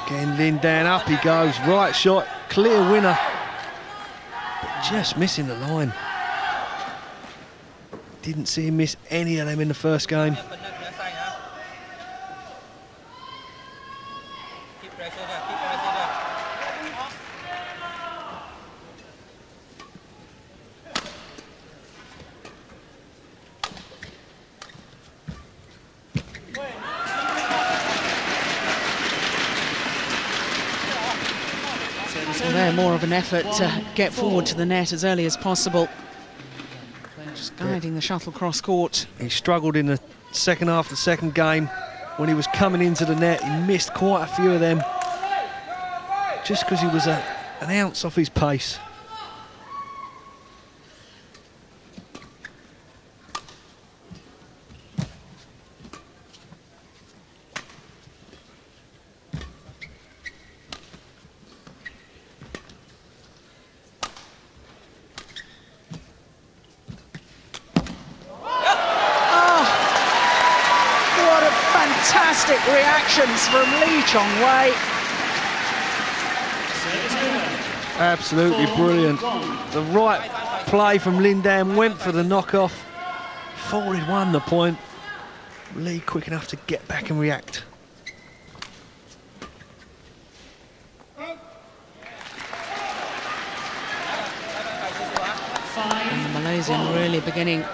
Again, Lin Dan, up he goes, right shot, clear winner, but just missing the line. Didn't see him miss any of them in the first game. Keep pressure there, keep pressure there. So they're more of an effort to get forward to the net as early as possible. Just guiding the shuttle cross court. He struggled in the second half of the second game. When he was coming into the net, he missed quite a few of them just because he was an ounce off his pace. Fantastic reactions from Lee Chong Wei. Absolutely brilliant. The right play from Lin Dan went for the knockoff. Thought he'd won the point. Lee quick enough to get back and react. And the Malaysian really beginning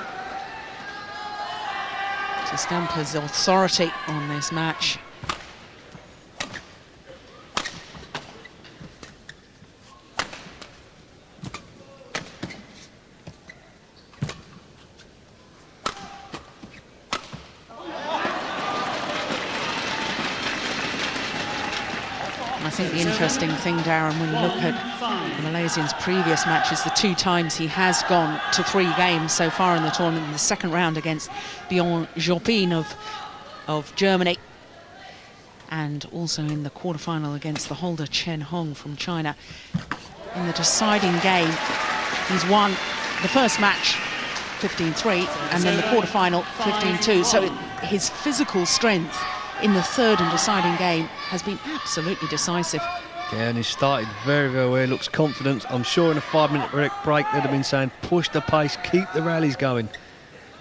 to stamp his authority on this match. I think the interesting thing, Darren, when you look at the Malaysian's previous matches, the 2 times he has gone to 3 games so far in the tournament, in the second round against Bjorn Jopin of Germany, and also in the quarterfinal against the holder Chen Hong from China. In the deciding game, he's won the first match 15-3, and then the quarterfinal 15-2. So his physical strength in the third and deciding game has been absolutely decisive. Yeah, and he started very, very well. He looks confident. I'm sure in a 5-minute break they'd have been saying, push the pace, keep the rallies going.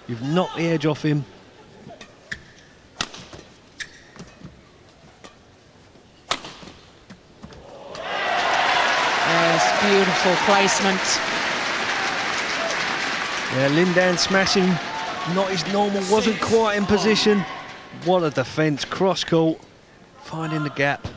You've knocked the edge off him. There's beautiful placement. Yeah, Lin Dan smashing, not his normal, wasn't quite in position. What a defence, cross court, finding the gap.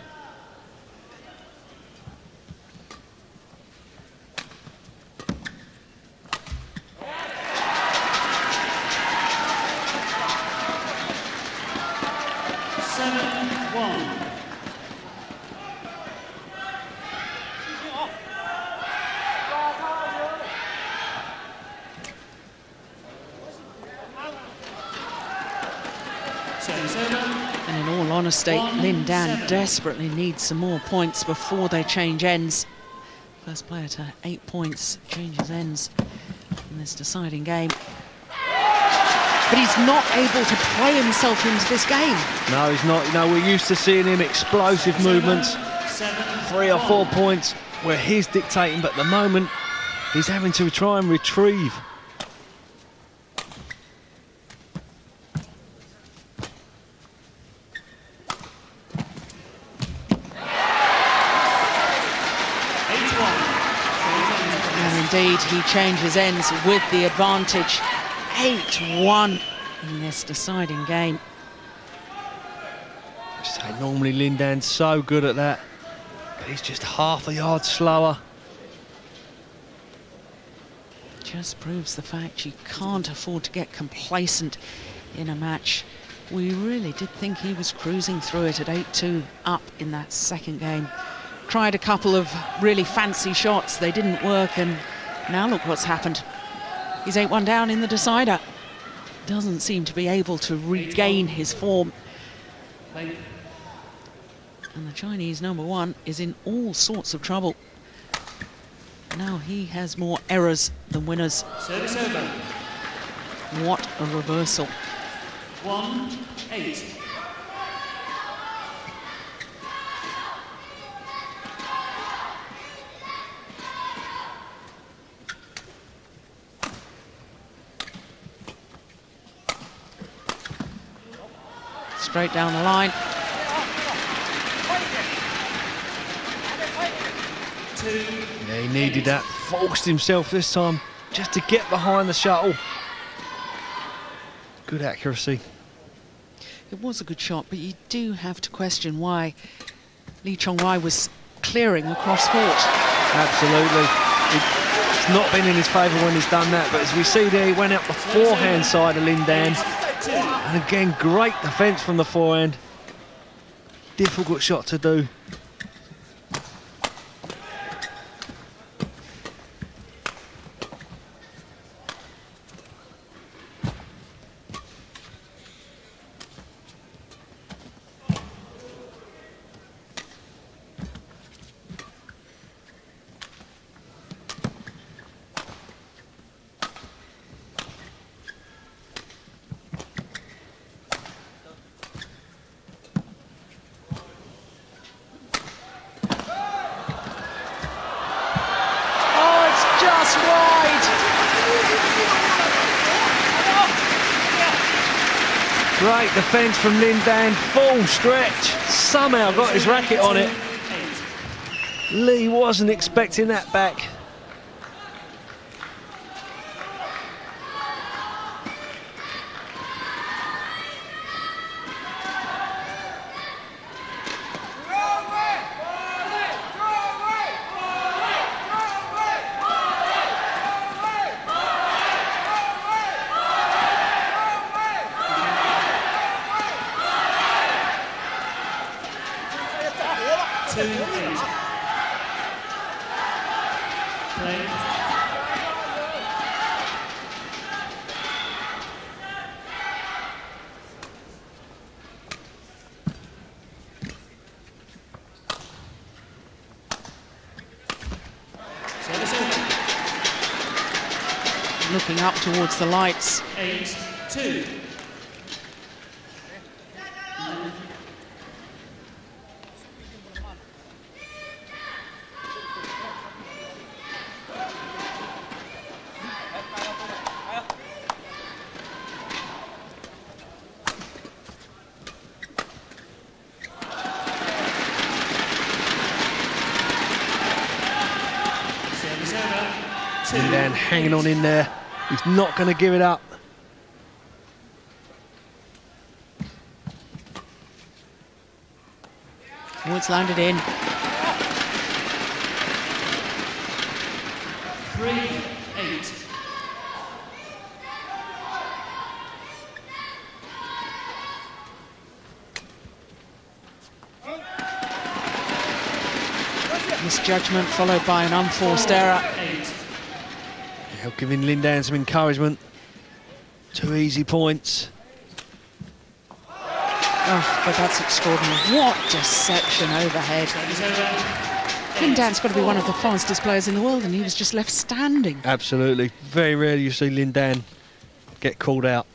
And in all honesty, Lin Dan desperately needs some more points before they change ends. First player to 8 points changes ends in this deciding game. But he's not able to play himself into this game. No, he's not. You know, we're used to seeing him explosive movements. 3 or 4 points where he's dictating, but at the moment he's having to try and retrieve. Indeed, he changes ends with the advantage. 8-1 in this deciding game. So normally Lin Dan's so good at that, but he's just half a yard slower. Just proves the fact you can't afford to get complacent in a match. We really did think he was cruising through it at 8-2 up in that second game. Tried a couple of really fancy shots, they didn't work, and now look what's happened. He's 8-1 down in the decider. Doesn't seem to be able to regain his form. And the Chinese #1 is in all sorts of trouble. Now he has more errors than winners. Service over. What a reversal. 1-8. Straight down the line. Yeah, he needed that. Forced himself this time just to get behind the shuttle. Good accuracy. It was a good shot, but you do have to question why Lee Chong-wai was clearing across court. Absolutely. It's not been in his favour when he's done that, but as we see there, he went out the forehand side of Lin Dan. And again, great defence from the forehand. Difficult shot to do. Great defence from Lin Dan, full stretch, somehow got his racket on it. Lee wasn't expecting that back. 2-8. Play. Service over. Looking up towards the lights. 8-2. Service over. 2. Lindan hanging on in there. He's not going to give it up. Oh, it's landed in. 3-8. Misjudgment followed by an unforced error. 8. Yeah, giving Lindan some encouragement. 2 easy points. Oh, but that's extraordinary. What deception overhead. Service over. Lindan's got to be one of the fastest players in the world, and he was just left standing. Absolutely. Very rarely you see Lindan get called out.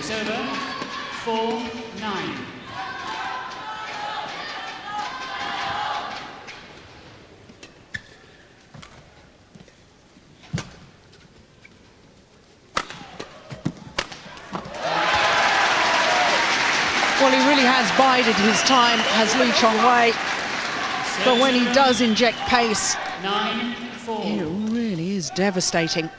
Service over. 4-9. Well, he really has bided his time, has Lee Chong Wei. But when he does inject pace, 9-4. it really is devastating.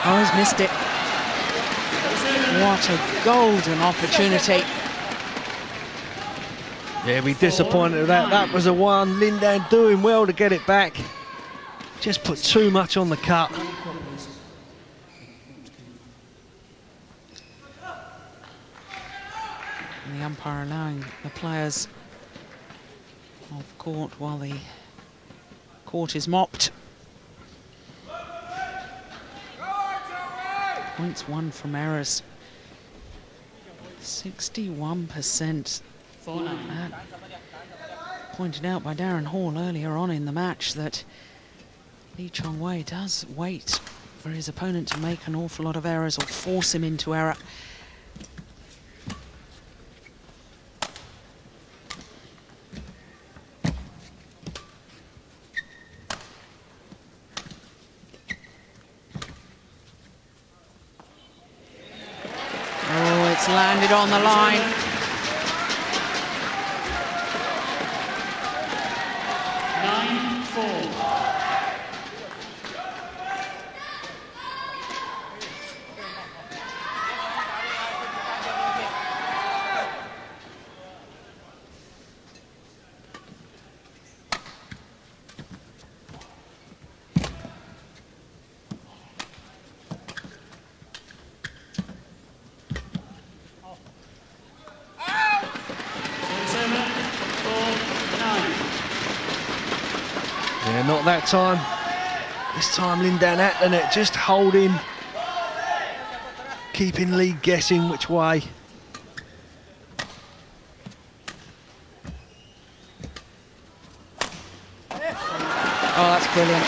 Oh, he's missed it. What a golden opportunity. Yeah, be disappointed with that. That was a one. Lindan doing well to get it back. Just put too much on the cut. And the umpire allowing the players off court while the court is mopped. Points won from errors. 61%. 4-9. Pointed out by Darren Hall earlier on in the match that Lee Chong Wei does wait for his opponent to make an awful lot of errors or force him into error. Oh, it's landed on the line. 9-4. Yeah, not that time. This time Lindan at the net, just holding, keeping Lee guessing which way. Oh, that's brilliant.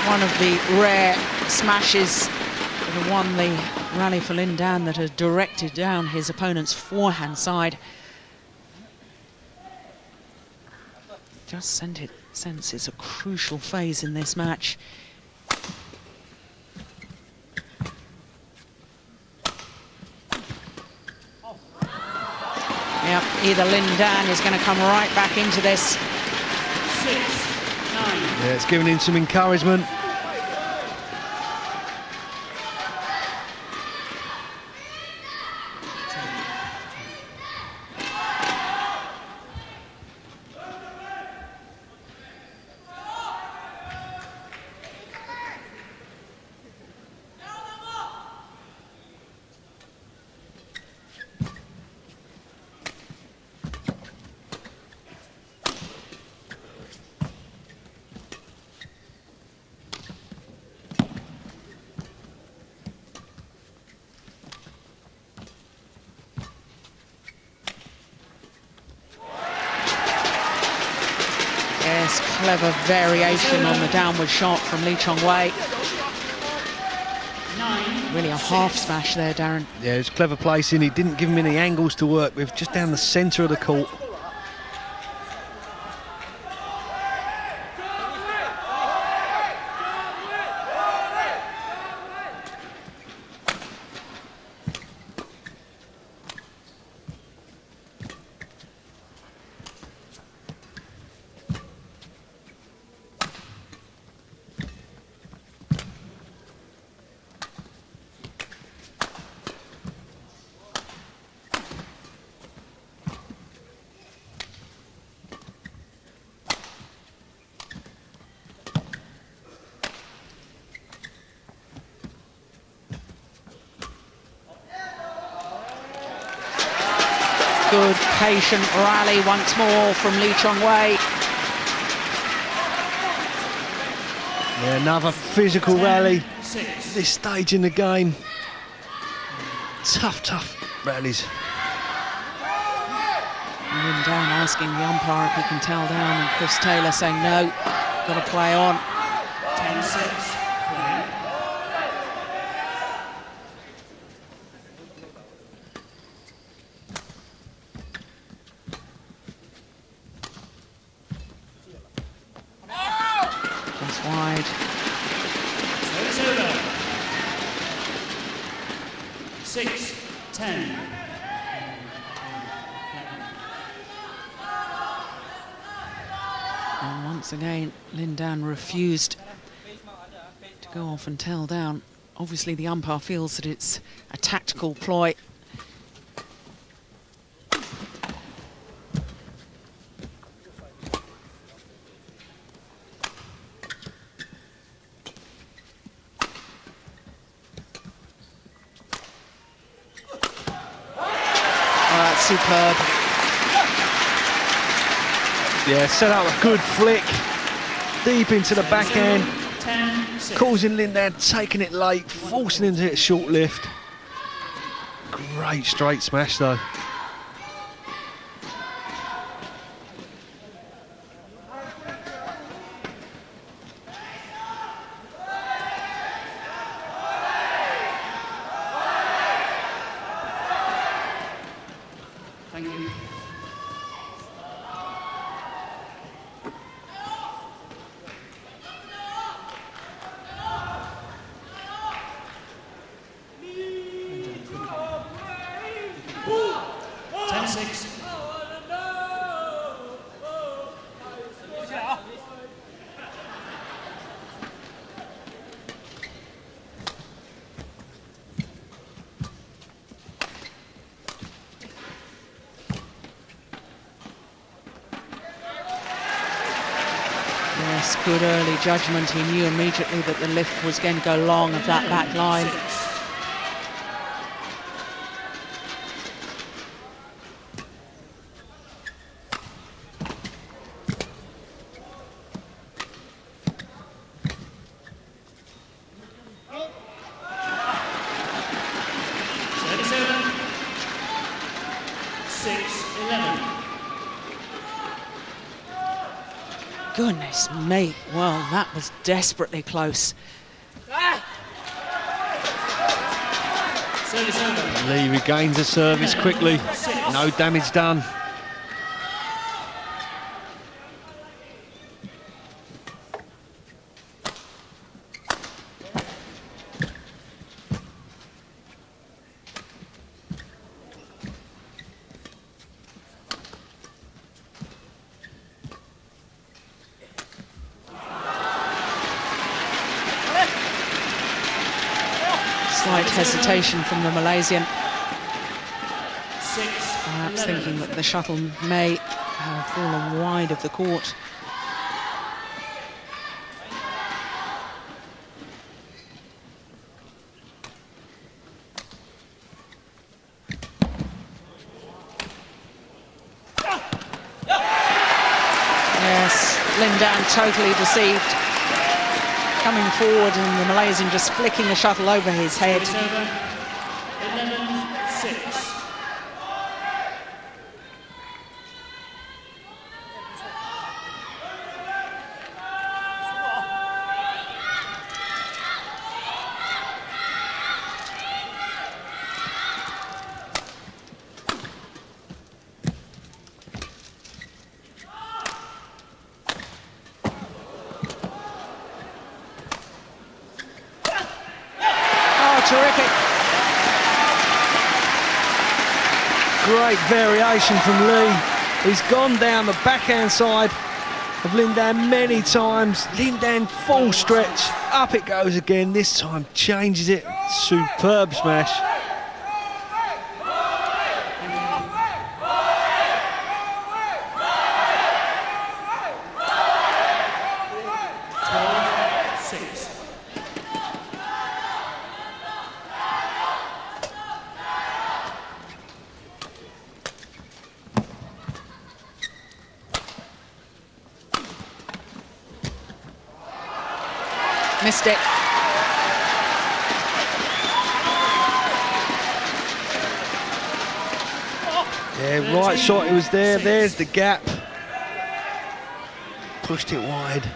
one of the rare smashes that have won the rally for Lin Dan, that has directed down his opponent's forehand side. Just sense it's a crucial phase in this match. Yep, either Lin Dan is going to come right back into this. 6-9. Yeah, it's giving him some encouragement. Yes, clever variation on the downward shot from Lee Chong Wei. Really a half smash there, Darren. Yeah, it's clever placing. He didn't give him any angles to work with, just down the centre of the court. Good, patient rally once more from Lee Chong Wei. Yeah, another physical rally. This stage in the game. Tough rallies. Lin Dan asking the umpire if he can tell down, and Chris Taylor saying no, got to play on. 10-6. That's wide. Service over. 6-10. And once again, Lin Dan refused to go off and tell down. Obviously, the umpire feels that it's a tactical ploy. Superb. Yeah, set up a good flick, deep into the backhand, causing Lin Dan taking it late, forcing him to hit a short lift. Great straight smash though. Thank you. Yes, good early judgment. He knew immediately that the lift was going to go long of that back line. Service over. 6-11. Goodness me, well, that was desperately close. Service over. Lee regains the service quickly. No damage done. Slight hesitation from the Malaysian. Perhaps thinking that the shuttle may have fallen wide of the court. Yes, Lin Dan totally deceived. Coming forward and the Malaysian just flicking the shuttle over his head. Service over. 11-6. Terrific. Great variation from Lee. He's gone down the backhand side of Lin Dan many times. Lin Dan full stretch. Up it goes again. This time changes it. Superb smash. Missed it. Yeah, right shot, it was there. There's the gap. Pushed it wide.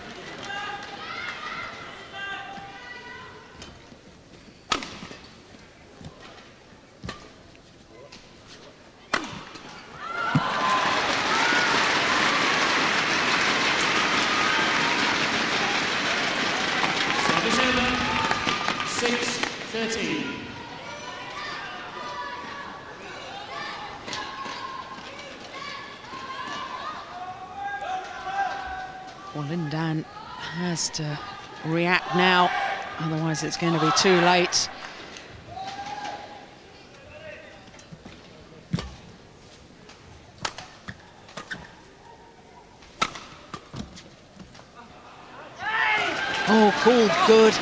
Service over. 6-13. Well, Lin Dan has to react now, otherwise it's going to be too late. Oh, called good.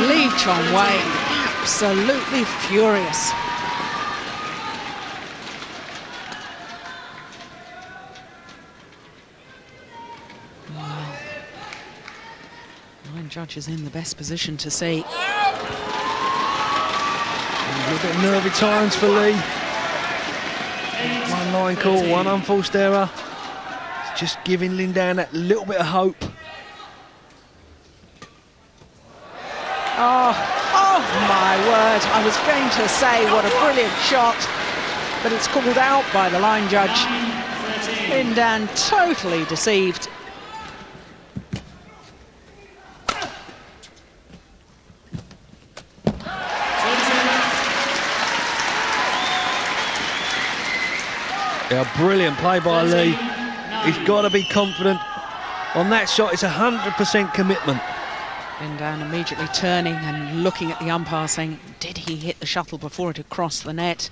Lee Chong absolutely furious. Wow. 9 judges in the best position to see. A little bit nervy times for Lee. One line call, one unforced error. It's just giving Lin Dan that little bit of hope. Oh my word, I was going to say what a brilliant shot, but it's called out by the line judge. Lin Dan totally deceived. Yeah, brilliant play by Lee. He's got to be confident. On that shot, it's 100% commitment. Lin Dan immediately turning and looking at the umpire saying, did he hit the shuttle before it had crossed the net?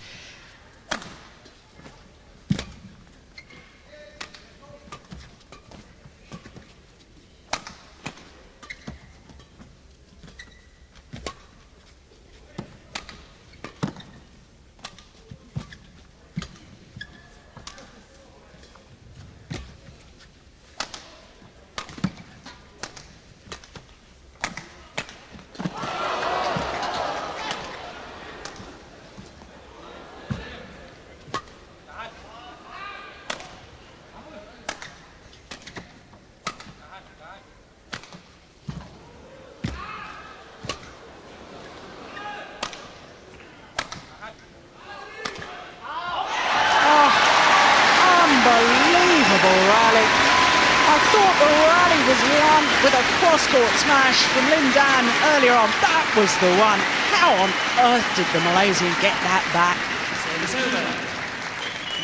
cross-court smash from Lin Dan earlier on. That was the one. How on earth did the Malaysian get that back? Service over.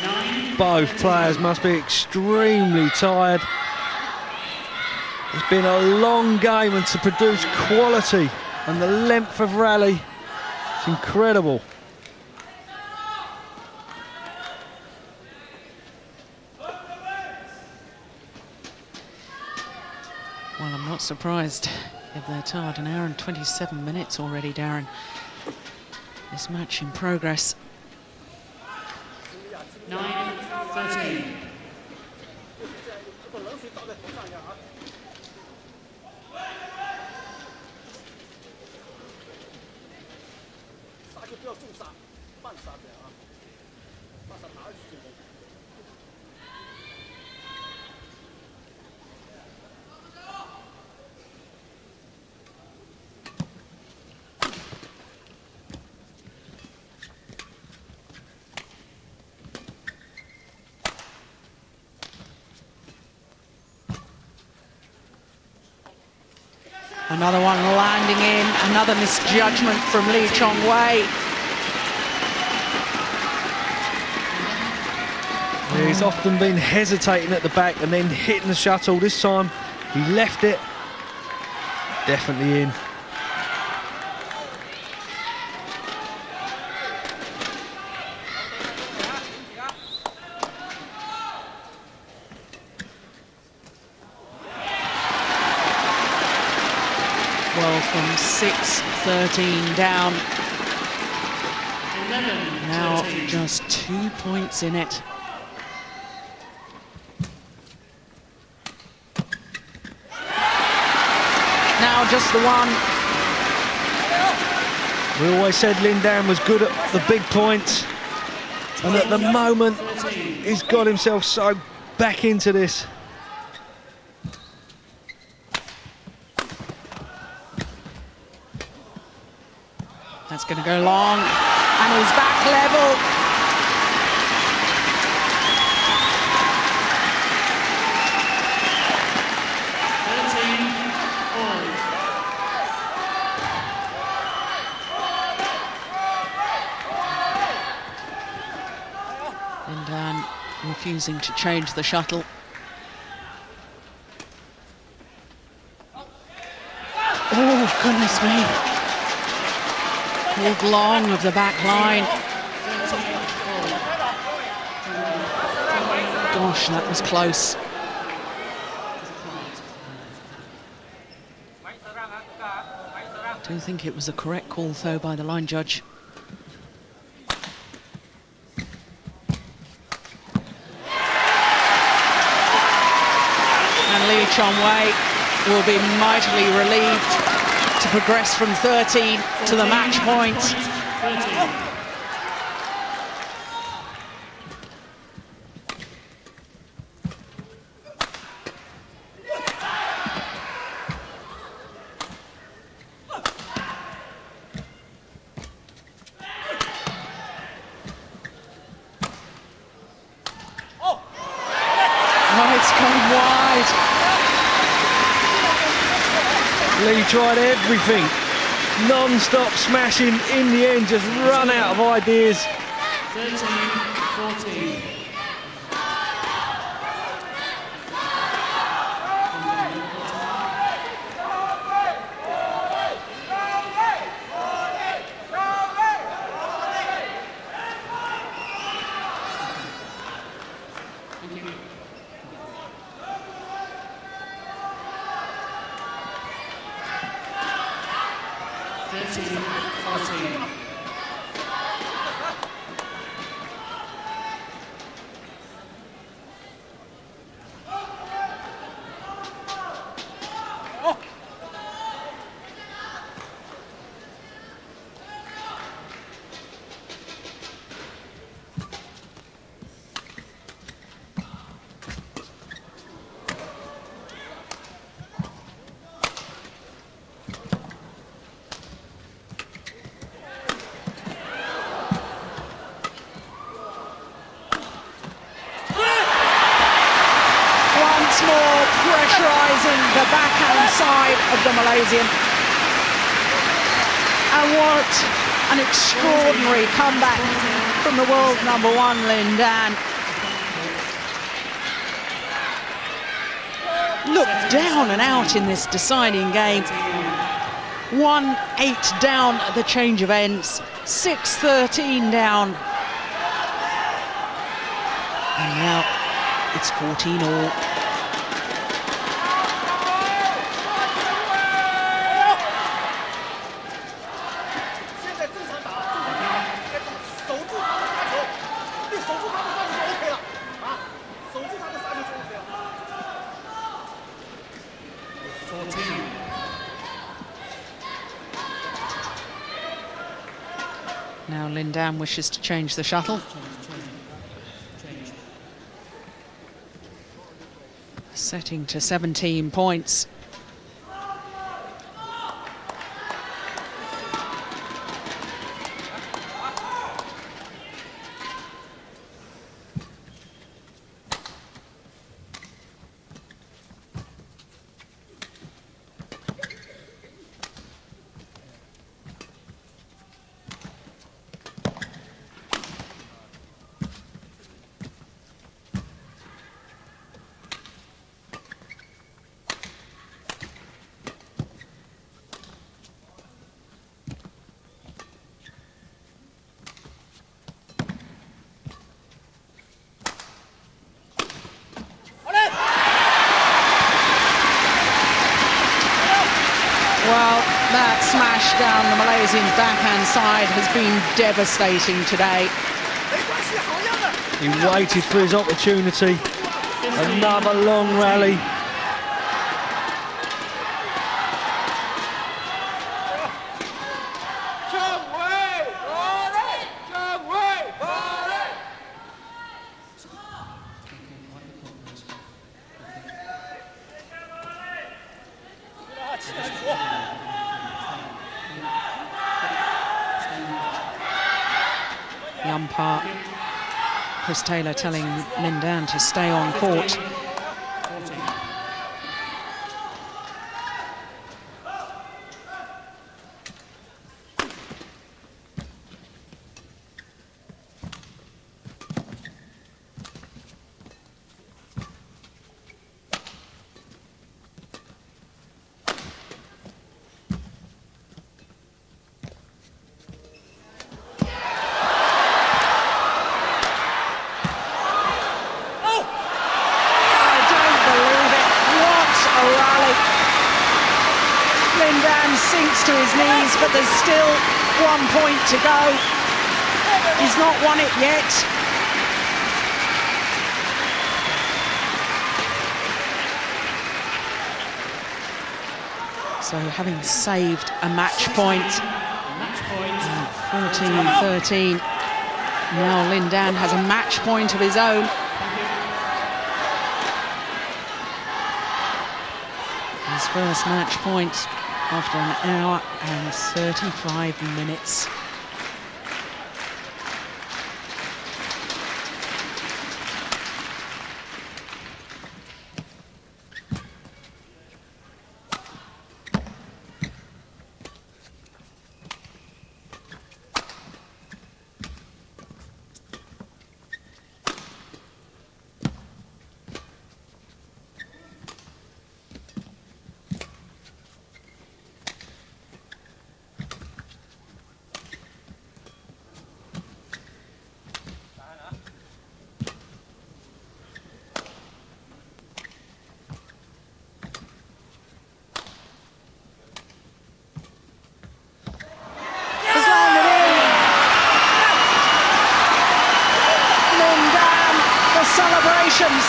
9. Both players must be extremely tired. It's been a long game, and to produce quality and the length of rally, it's incredible. Well, I'm not surprised if they're tired. An hour and 27 minutes already, Darren. This match in progress. 9-13. Another one landing in, another misjudgment from Lee Chong Wei. Yeah, he's often been hesitating at the back and then hitting the shuttle. This time he left it. Definitely in. Well, from 6-13 down. 11-13. Now just 2 points in it. Now just the one. We always said Lin Dan was good at the big points, and at the moment he's got himself so back into this. That's going to go long, and he's back level. Lin Dan refusing to change the shuttle. Oh, goodness me. Pulled long of the back line. Gosh, that was close. I don't think it was a correct call, though, by the line judge. And Lee Chong Wei will be mightily relieved to progress from 13 to the match point. 13. Oh, it's gone wide. Lee tried everything, non-stop smashing. In the end, just run out of ideas. 13-14. the Malaysian. And what an extraordinary comeback from the world #1, Lin Dan. Looked down and out in this deciding game. 1-8 down at the change of ends, 6-13 down. And now it's 14-all. Now Lin Dan wishes to change the shuttle. Setting to 17 points. Well, that smash down the Malaysian's backhand side has been devastating today. He waited for his opportunity. Another long rally. The umpire, Chris Taylor, telling Lin Dan to stay on court. Lin Dan sinks to his knees, but there's still 1 point to go. He's not won it yet. So having saved a match point, 14-13, now Lin Dan has a match point of his own. His first match point after an hour and 35 minutes. Celebrations.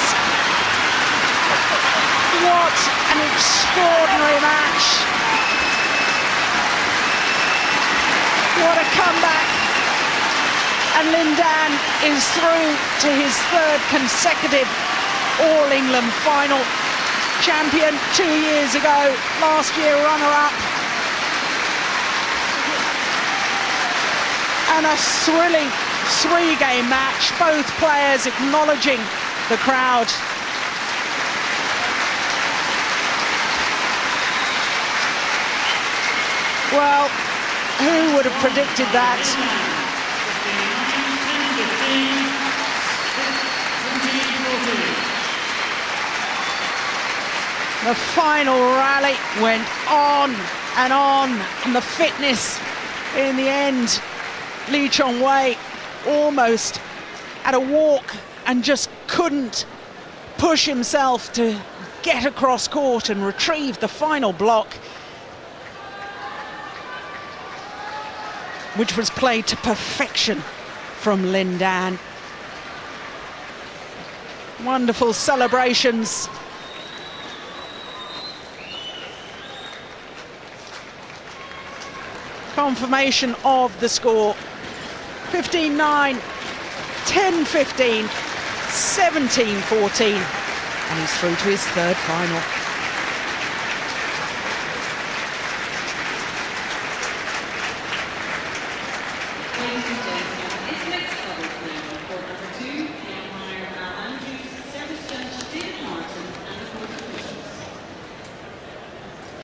What an extraordinary match. What a comeback. And Lin Dan is through to his third consecutive All England final. Champion 2 years ago, last year runner-up. And a thrilling three-game match, both players acknowledging the crowd. Well, who would have predicted that? 10-15, 17-14. The final rally went on, and the fitness in the end. Lee Chong-wei almost at a walk and just couldn't push himself to get across court and retrieve the final block, which was played to perfection from Lin Dan. Wonderful celebrations. Confirmation of the score. 15-9, 10-15, 17-14, and he's through to his third final. Ladies and gentlemen, this next double game, court number 2.